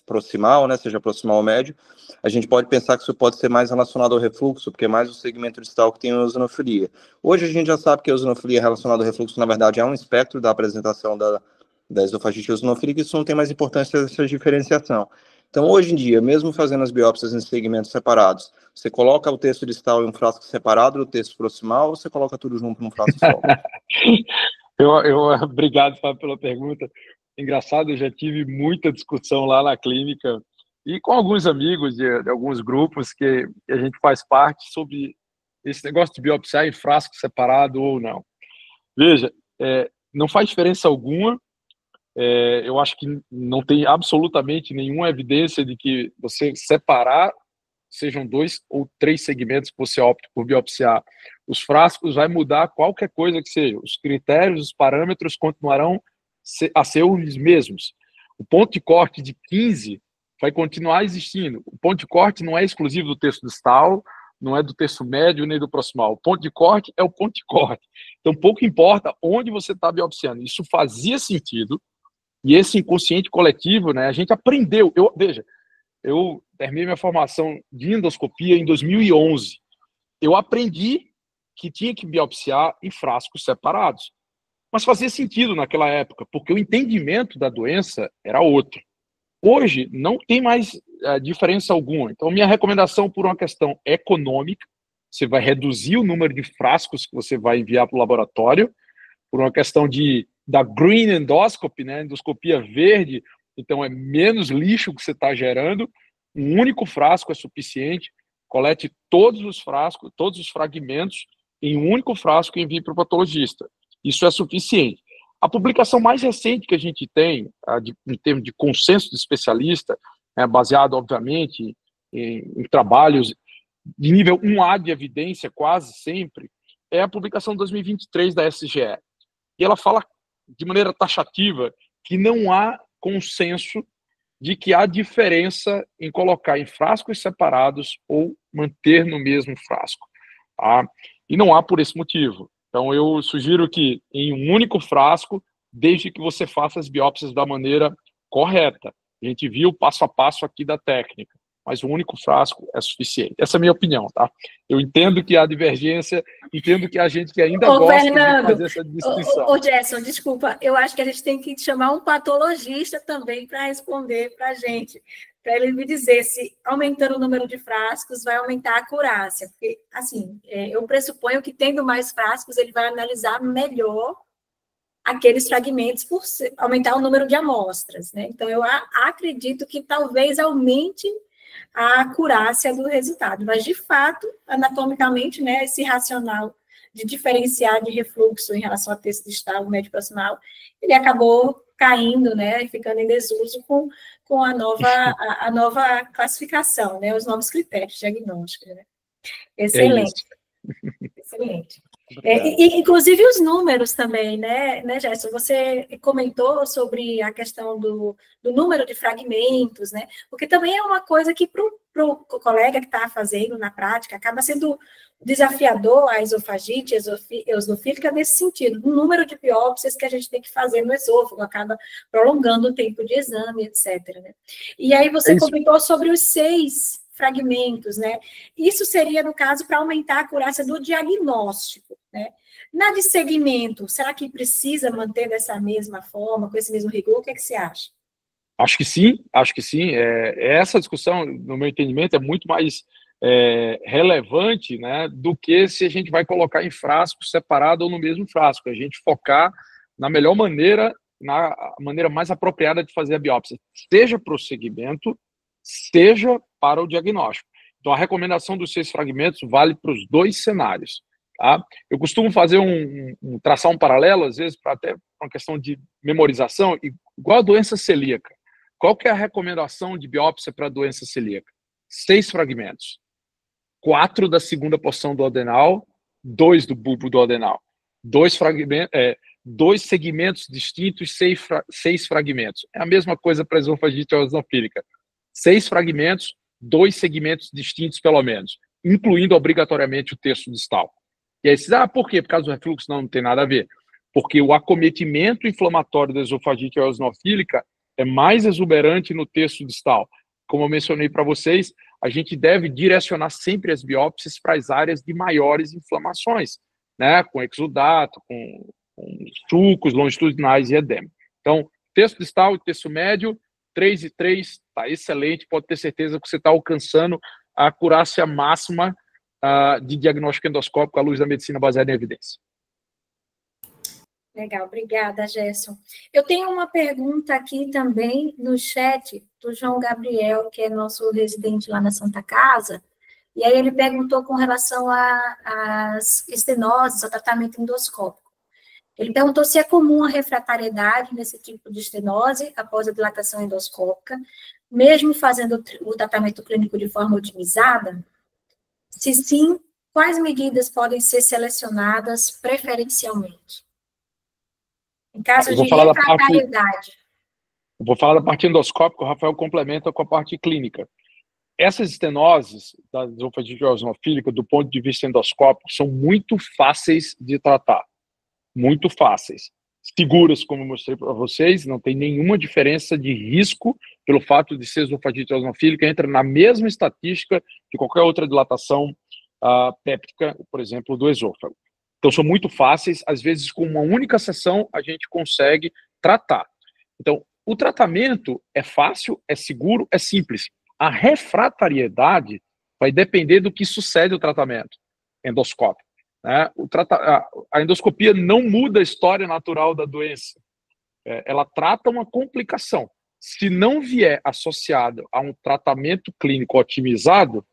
proximal, né, seja proximal ou médio, a gente pode pensar que isso pode ser mais relacionado ao refluxo, porque é mais o segmento distal que tem a eosinofilia. Hoje a gente já sabe que a eosinofilia relacionada ao refluxo, na verdade, é um espectro da apresentação da esofagite eosinofílica, isso não tem mais importância dessa diferenciação. Então, hoje em dia, mesmo fazendo as biópsias em segmentos separados, você coloca o terço distal em um frasco separado do terço proximal, ou você coloca tudo junto num frasco só? Obrigado, Fábio, pela pergunta. Engraçado, eu já tive muita discussão lá na clínica e com alguns amigos de alguns grupos que a gente faz parte sobre esse negócio de biopsiar em frasco separado ou não. Veja, não faz diferença alguma. Eu acho que não tem absolutamente nenhuma evidência de que você separar, sejam 2 ou 3 segmentos que você opte por biopsiar os frascos, vai mudar qualquer coisa que seja. Os critérios, os parâmetros continuarão a ser os mesmos. O ponto de corte de 15 vai continuar existindo. O ponto de corte não é exclusivo do terço distal, não é do terço médio nem do proximal. O ponto de corte é o ponto de corte. Então, pouco importa onde você está biopsiando. Isso fazia sentido. E esse inconsciente coletivo, né, a gente aprendeu. Veja, eu terminei minha formação de endoscopia em 2011. Eu aprendi que tinha que biopsiar em frascos separados. Mas fazia sentido naquela época, porque o entendimento da doença era outro. Hoje, não tem mais diferença alguma. Então, minha recomendação, por uma questão econômica, você vai reduzir o número de frascos que você vai enviar para o laboratório, por uma questão da green endoscopy, né, endoscopia verde, então é menos lixo que você está gerando, um único frasco é suficiente, colete todos os frascos, todos os fragmentos em um único frasco e envie para o patologista. Isso é suficiente. A publicação mais recente que a gente tem, em termos de consenso de especialista, baseado, obviamente, em trabalhos de nível 1A de evidência, quase sempre, é a publicação 2023 da SGE. E ela fala de maneira taxativa que não há consenso de que há diferença em colocar em frascos separados ou manter no mesmo frasco. Tá? E não há por esse motivo. Então, eu sugiro que em um único frasco, desde que você faça as biópsias da maneira correta. A gente viu passo a passo aqui da técnica, mas um único frasco é suficiente. Essa é a minha opinião, tá? Eu entendo que há divergência, entendo que há gente que ainda gosta Fernando, de fazer essa distinção. Ô, Gerson, desculpa, eu acho que a gente tem que chamar um patologista também para responder para a gente, para ele me dizer se aumentando o número de frascos vai aumentar a acurácia, porque, assim, eu pressuponho que tendo mais frascos, ele vai analisar melhor aqueles fragmentos por aumentar o número de amostras, né? Então, eu acredito que talvez aumente a acurácia do resultado, mas, de fato, anatomicamente, né, esse racional de diferenciar de refluxo em relação ao terço distal, médio proximal, ele acabou caindo, né, e ficando em desuso com a nova classificação, né, os novos critérios diagnósticos, né? Excelente. Excelente. Inclusive os números também, né, Gerson? Você comentou sobre a questão do número de fragmentos, né? Porque também é uma coisa que para o colega que está fazendo na prática acaba sendo desafiador a esofagite eosinofílica nesse sentido. O número de biópsias que a gente tem que fazer no esôfago acaba prolongando o tempo de exame, etc. Né? E aí você comentou sobre os 6 fragmentos, né? Isso seria, no caso, para aumentar a acurácia do diagnóstico, né? Na de segmento, será que precisa manter dessa mesma forma, com esse mesmo rigor? O que é que você acha? Acho que sim, acho que sim. Essa discussão, no meu entendimento, é muito mais relevante, né, do que se a gente vai colocar em frasco separado ou no mesmo frasco. A gente focar na melhor maneira, na maneira mais apropriada de fazer a biópsia, seja para o segmento, seja para o diagnóstico. Então, a recomendação dos 6 fragmentos vale para os 2 cenários. Tá? Eu costumo fazer traçar um paralelo, às vezes, para até uma questão de memorização, igual a doença celíaca. Qual que é a recomendação de biópsia para a doença celíaca? 6 fragmentos. 4 da segunda porção do adenal, 2 do bulbo do adenal. 2 segmentos distintos, 6 fragmentos. É a mesma coisa para a esofagite eosinofílica. 6 fragmentos, 2 segmentos distintos, pelo menos, incluindo obrigatoriamente o terço distal. E aí você diz, por quê? Por causa do refluxo? Não tem nada a ver. Porque o acometimento inflamatório da esofagite eosinofílica é mais exuberante no terço distal. Como eu mencionei para vocês, a gente deve direcionar sempre as biópsias para as áreas de maiores inflamações, né? Com exudato, com sulcos longitudinais e edema. Então, terço distal e terço médio, 3 e 3, está excelente, pode ter certeza que você está alcançando a acurácia máxima de diagnóstico endoscópico à luz da medicina baseada em evidência. Legal, obrigada, Gerson. Eu tenho uma pergunta aqui também no chat do João Gabriel, que é nosso residente lá na Santa Casa, e aí ele perguntou com relação às estenoses, ao tratamento endoscópico. Ele perguntou se é comum a refratariedade nesse tipo de estenose após a dilatação endoscópica, mesmo fazendo o tratamento clínico de forma otimizada. Se sim, quais medidas podem ser selecionadas preferencialmente? Em caso de refratariedade. Eu vou falar da parte endoscópica, o Rafael complementa com a parte clínica. Essas estenoses da esofagite eosinofílica, do ponto de vista endoscópico, são muito fáceis de tratar. Muito fáceis. Seguras, como eu mostrei para vocês, não tem nenhuma diferença de risco pelo fato de ser esofagite eosinofílica, entra na mesma estatística que qualquer outra dilatação péptica, por exemplo, do esôfago. Então, são muito fáceis, às vezes, com uma única sessão, a gente consegue tratar. Então, o tratamento é fácil, é seguro, é simples. A refratariedade vai depender do que sucede ao tratamento endoscópico. Né? A endoscopia não muda a história natural da doença. Ela trata uma complicação. Se não vier associado a um tratamento clínico otimizado,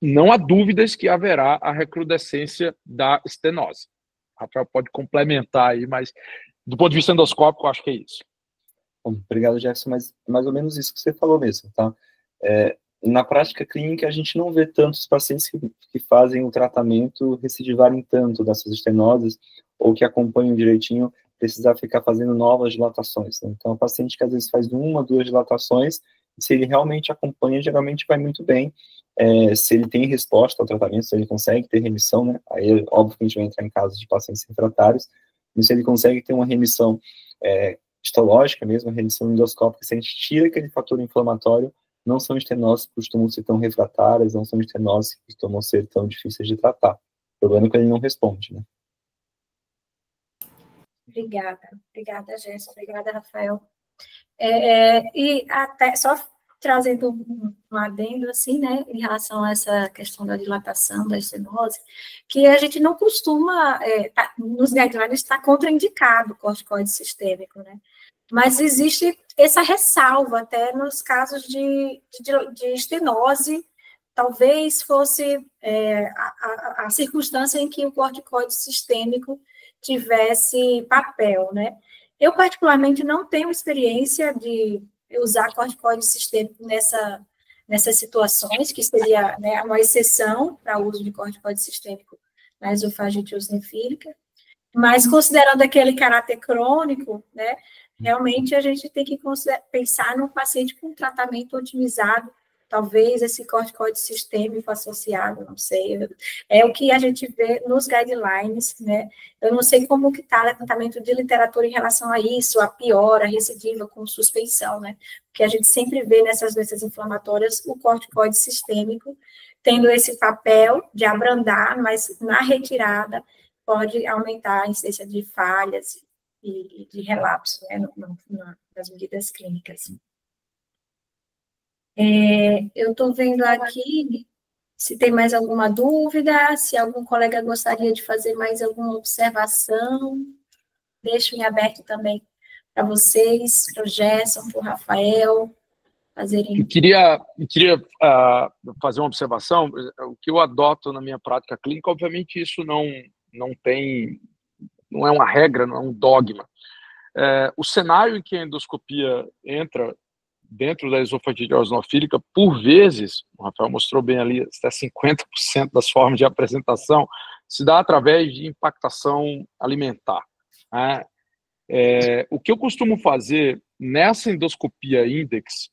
não há dúvidas que haverá a recrudescência da estenose. O Rafael pode complementar aí, mas do ponto de vista endoscópico, eu acho que é isso. Bom, obrigado, Jefferson, mas mais ou menos isso que você falou mesmo, tá? Na prática clínica, a gente não vê tantos pacientes que fazem o tratamento recidivarem tanto dessas estenoses, ou que acompanham direitinho, precisar ficar fazendo novas dilatações, né? Então, o paciente que às vezes faz 1, 2 dilatações, se ele realmente acompanha, geralmente vai muito bem. Se ele tem resposta ao tratamento, se ele consegue ter remissão, né? Aí, óbvio que a gente vai entrar em casos de pacientes refratários, mas se ele consegue ter uma remissão histológica mesmo, remissão endoscópica, se a gente tira aquele fator inflamatório, não são estenoses que costumam ser tão refratárias, não são estenoses que costumam ser tão difíceis de tratar. O problema é que ele não responde, né? Obrigada, Gerson, obrigada, Rafael. E até só trazendo um adendo, assim, né, em relação a essa questão da dilatação, da estenose, que a gente não costuma, nos guidelines está contraindicado o corticoide sistêmico, né, mas existe essa ressalva até nos casos de estenose, talvez fosse a circunstância em que o corticoide sistêmico tivesse papel, né. Eu, particularmente, não tenho experiência de usar corticoide sistêmico nessas situações, que seria, né, uma exceção para o uso de corticoide sistêmico na esofagite eosinofílica, mas considerando aquele caráter crônico, né, realmente a gente tem que pensar num paciente com tratamento otimizado, talvez esse corticoide sistêmico associado, não sei, é o que a gente vê nos guidelines, né, eu não sei como que está o levantamento de literatura em relação a isso, a piora, a recidiva com suspensão, né, porque a gente sempre vê nessas doenças inflamatórias o corticoide sistêmico tendo esse papel de abrandar, mas na retirada pode aumentar a incidência de falhas e de relapso, né, nas medidas clínicas. Eu estou vendo aqui se tem mais alguma dúvida, se algum colega gostaria de fazer mais alguma observação. Deixo em aberto também para vocês, para o Gerson, para o Rafael, fazerem... Eu queria fazer uma observação. O que eu adoto na minha prática clínica, obviamente isso não é uma regra, não é um dogma. O cenário em que a endoscopia entra dentro da esofagite eosinofílica, por vezes, o Rafael mostrou bem ali, até 50% das formas de apresentação, se dá através de impactação alimentar, né? O que eu costumo fazer nessa endoscopia index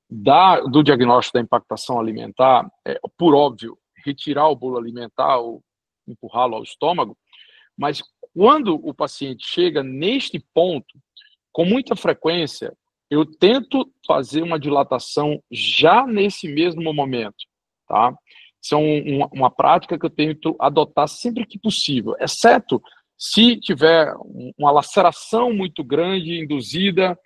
do diagnóstico da impactação alimentar é, por óbvio, retirar o bolo alimentar ou empurrá-lo ao estômago, mas quando o paciente chega neste ponto, com muita frequência, eu tento fazer uma dilatação já nesse mesmo momento, tá? Isso é uma prática que eu tento adotar sempre que possível, exceto se tiver uma laceração muito grande induzida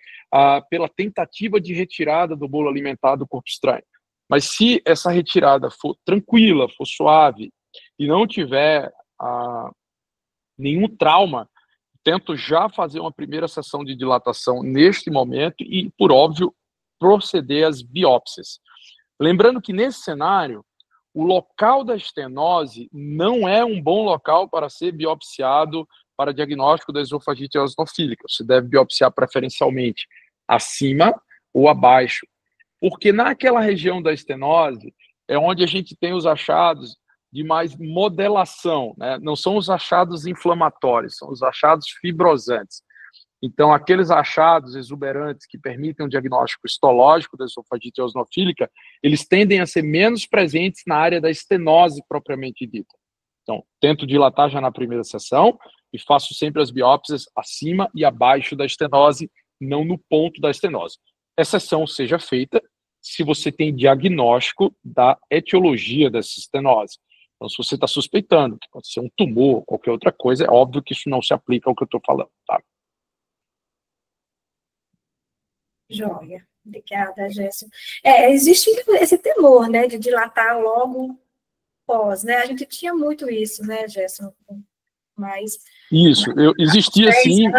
pela tentativa de retirada do bolo alimentar do corpo estranho. Mas se essa retirada for tranquila, for suave e não tiver nenhum trauma, tento já fazer uma primeira sessão de dilatação neste momento e, por óbvio, proceder às biópsias. Lembrando que, nesse cenário, o local da estenose não é um bom local para ser biopsiado para diagnóstico da esofagite eosinofílica. Você deve biopsiar preferencialmente acima ou abaixo, porque naquela região da estenose é onde a gente tem os achados de mais modelação, né? Não são os achados inflamatórios, são os achados fibrosantes. Então, aqueles achados exuberantes que permitem um diagnóstico histológico da esofagite eosinofílica, eles tendem a ser menos presentes na área da estenose propriamente dita. Então, tento dilatar já na primeira sessão e faço sempre as biópsias acima e abaixo da estenose, não no ponto da estenose. Essa sessão seja feita se você tem diagnóstico da etiologia dessa estenose. Então, se você está suspeitando que pode ser um tumor ou qualquer outra coisa, é óbvio que isso não se aplica ao que eu estou falando, tá? Joia. Obrigada, Gerson. Existe esse temor, né, de dilatar logo pós, né? A gente tinha muito isso, né, Gerson? Mas... Isso, existia sim...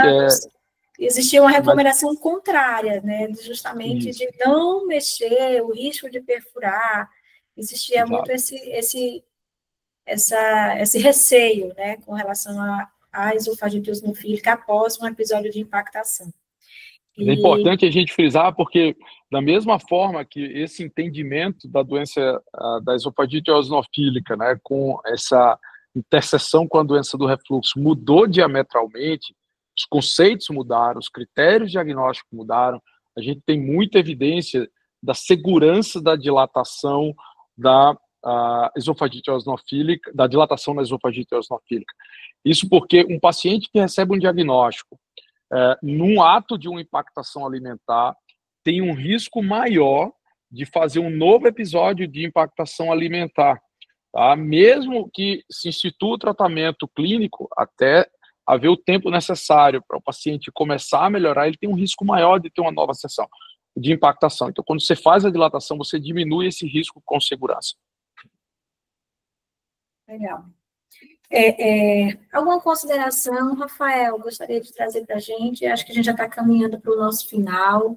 Existia uma recomendação contrária, né, justamente isso, de não mexer, o risco de perfurar. Existia muito esse receio, né, com relação à esofagite eosinofílica após um episódio de impactação. É importante a gente frisar, porque da mesma forma que esse entendimento da doença da esofagite eosinofílica, né, com essa interseção com a doença do refluxo mudou diametralmente, os conceitos mudaram, os critérios diagnósticos mudaram, a gente tem muita evidência da segurança da dilatação da esofagite eosinofílica, da dilatação na esofagite eosinofílica. Isso porque um paciente que recebe um diagnóstico num ato de uma impactação alimentar tem um risco maior de fazer um novo episódio de impactação alimentar, tá? Mesmo que se institua o tratamento clínico até haver o tempo necessário para o paciente começar a melhorar, ele tem um risco maior de ter uma nova sessão de impactação. Então, quando você faz a dilatação, você diminui esse risco com segurança. Legal. Alguma consideração, Rafael, gostaria de trazer para a gente? Acho que a gente já está caminhando para o nosso final.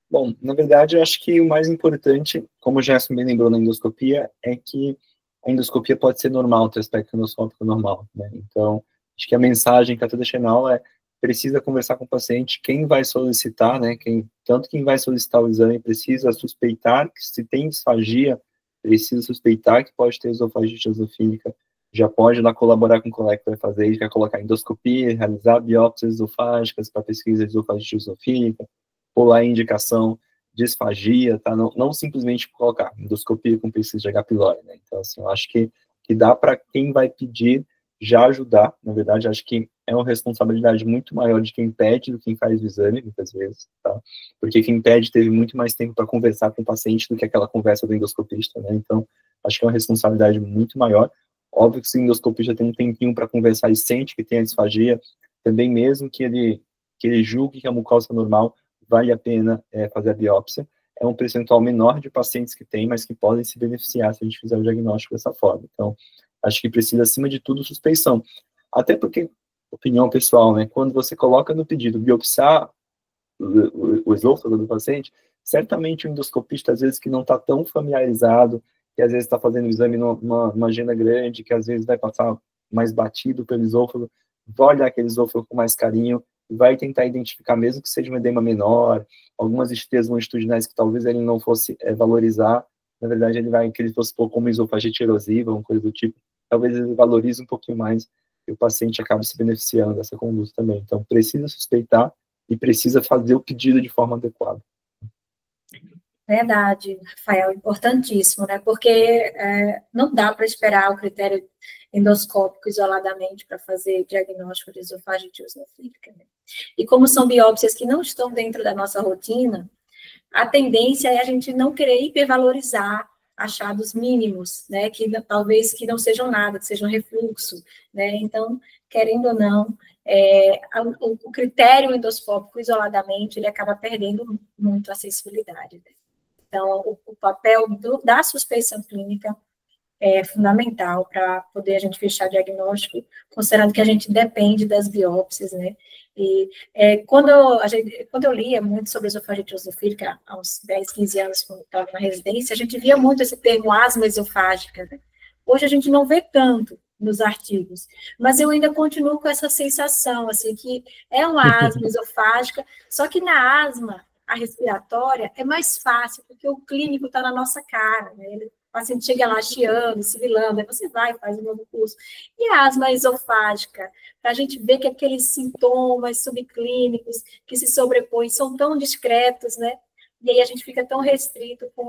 Bom, na verdade, eu acho que o mais importante, como o Gerson bem lembrou na endoscopia, é que a endoscopia pode ser normal, ter aspecto endoscópico normal, né? Então, acho que a mensagem que eu estou deixando na aula é: precisa conversar com o paciente, quem vai solicitar, né? Tanto quem vai solicitar o exame precisa suspeitar que, se tem disfagia, precisa suspeitar que pode ter esofagite eosinofílica, já pode lá colaborar com o colega que vai fazer, vai colocar endoscopia, realizar biópsias esofágicas para pesquisa de esofagite eosinofílica, pular a indicação de disfagia, tá? Não simplesmente colocar endoscopia com pesquisa de H. pylori, né? Então, assim, eu acho que dá para quem vai pedir já ajudar. Na verdade, acho que é uma responsabilidade muito maior de quem pede do que quem faz o exame, muitas vezes, tá? Porque quem pede teve muito mais tempo para conversar com o paciente do que aquela conversa do endoscopista, né? Então, acho que é uma responsabilidade muito maior. Óbvio que se o endoscopista tem um tempinho para conversar e sente que tem a disfagia, também mesmo que ele julgue que a mucosa é normal, vale a pena fazer a biópsia. é um percentual menor de pacientes que tem, mas que podem se beneficiar se a gente fizer o diagnóstico dessa forma. Então, acho que precisa, acima de tudo, suspeição. Até porque, opinião pessoal, né, quando você coloca no pedido biopsiar o esôfago do paciente, certamente o endoscopista, às vezes, que não está tão familiarizado, que às vezes está fazendo o exame numa agenda grande, que às vezes vai passar mais batido pelo esôfago, vai olhar aquele esôfago com mais carinho, vai tentar identificar, mesmo que seja um edema menor, algumas estreias longitudinais que talvez ele não fosse valorizar, na verdade ele vai, que ele fosse pôr como esofagite erosiva, uma coisa do tipo, talvez ele valorize um pouquinho mais, e o paciente acaba se beneficiando dessa conduta também. Então, precisa suspeitar e precisa fazer o pedido de forma adequada. Verdade, Rafael, importantíssimo, né? Porque não dá para esperar o critério endoscópico isoladamente para fazer diagnóstico de esofagite eosinofílica, né? E como são biópsias que não estão dentro da nossa rotina, a tendência é a gente não querer hipervalorizar achados mínimos, né? Que talvez que não sejam nada, que sejam refluxo, né? Então, querendo ou não, o critério endoscópico isoladamente, ele acaba perdendo muito a sensibilidade, né? Então, o papel da suspeição clínica é fundamental para poder a gente fechar diagnóstico, considerando que a gente depende das biópsias, né? E quando eu lia muito sobre esofagite eosinofílica, há uns 10, 15 anos, quando estava na residência, a gente via muito esse termo asma esofágica, né? Hoje a gente não vê tanto nos artigos, mas eu ainda continuo com essa sensação, assim, que é uma asma esofágica, só que na asma, a respiratória, é mais fácil, porque o clínico está na nossa cara, né? O paciente chega lá chiando, sibilando, aí você vai e faz um novo curso. E a asma esofágica, para a gente ver que aqueles sintomas subclínicos que se sobrepõem são tão discretos, né? E aí a gente fica tão restrito com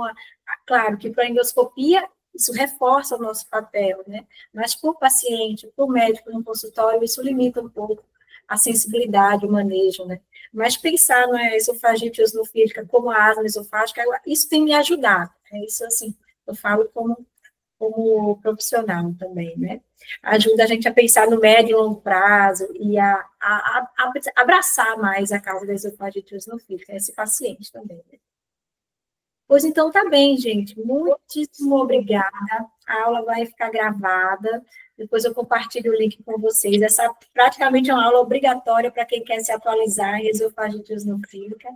claro que para a endoscopia, isso reforça o nosso papel, né? Mas para o paciente, para o médico no consultório, isso limita um pouco a sensibilidade, o manejo, né? Mas pensar na esofagite eosinofílica como a asma esofágica, isso tem me ajudado, né? Isso, assim, eu falo como profissional também, né? Ajuda a gente a pensar no médio e longo prazo e a abraçar mais a causa da esofagite eosinofílica, esse paciente também, né? Pois então, tá bem, gente. Muitíssimo obrigada. A aula vai ficar gravada. Depois eu compartilho o link com vocês. Essa praticamente é uma aula obrigatória para quem quer se atualizar em esofagite eosinofílica.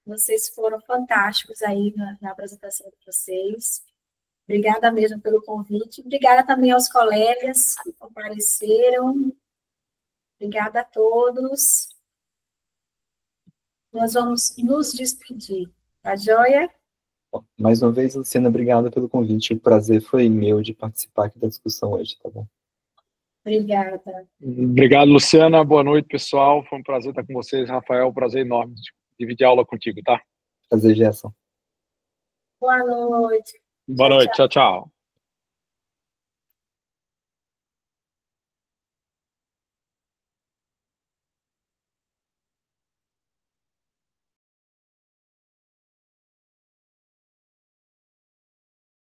Vocês foram fantásticos aí na apresentação de vocês. Obrigada mesmo pelo convite. Obrigada também aos colegas que compareceram. Obrigada a todos. Nós vamos nos despedir. Tá joia? Mais uma vez, Luciana, obrigada pelo convite. O prazer foi meu de participar aqui da discussão hoje, tá bom? Obrigada. Obrigado, Luciana. Boa noite, pessoal. Foi um prazer estar com vocês, Rafael. Prazer enorme dividir a aula contigo, tá? Prazer, Gerson. Boa noite. Boa noite. Tchau, tchau.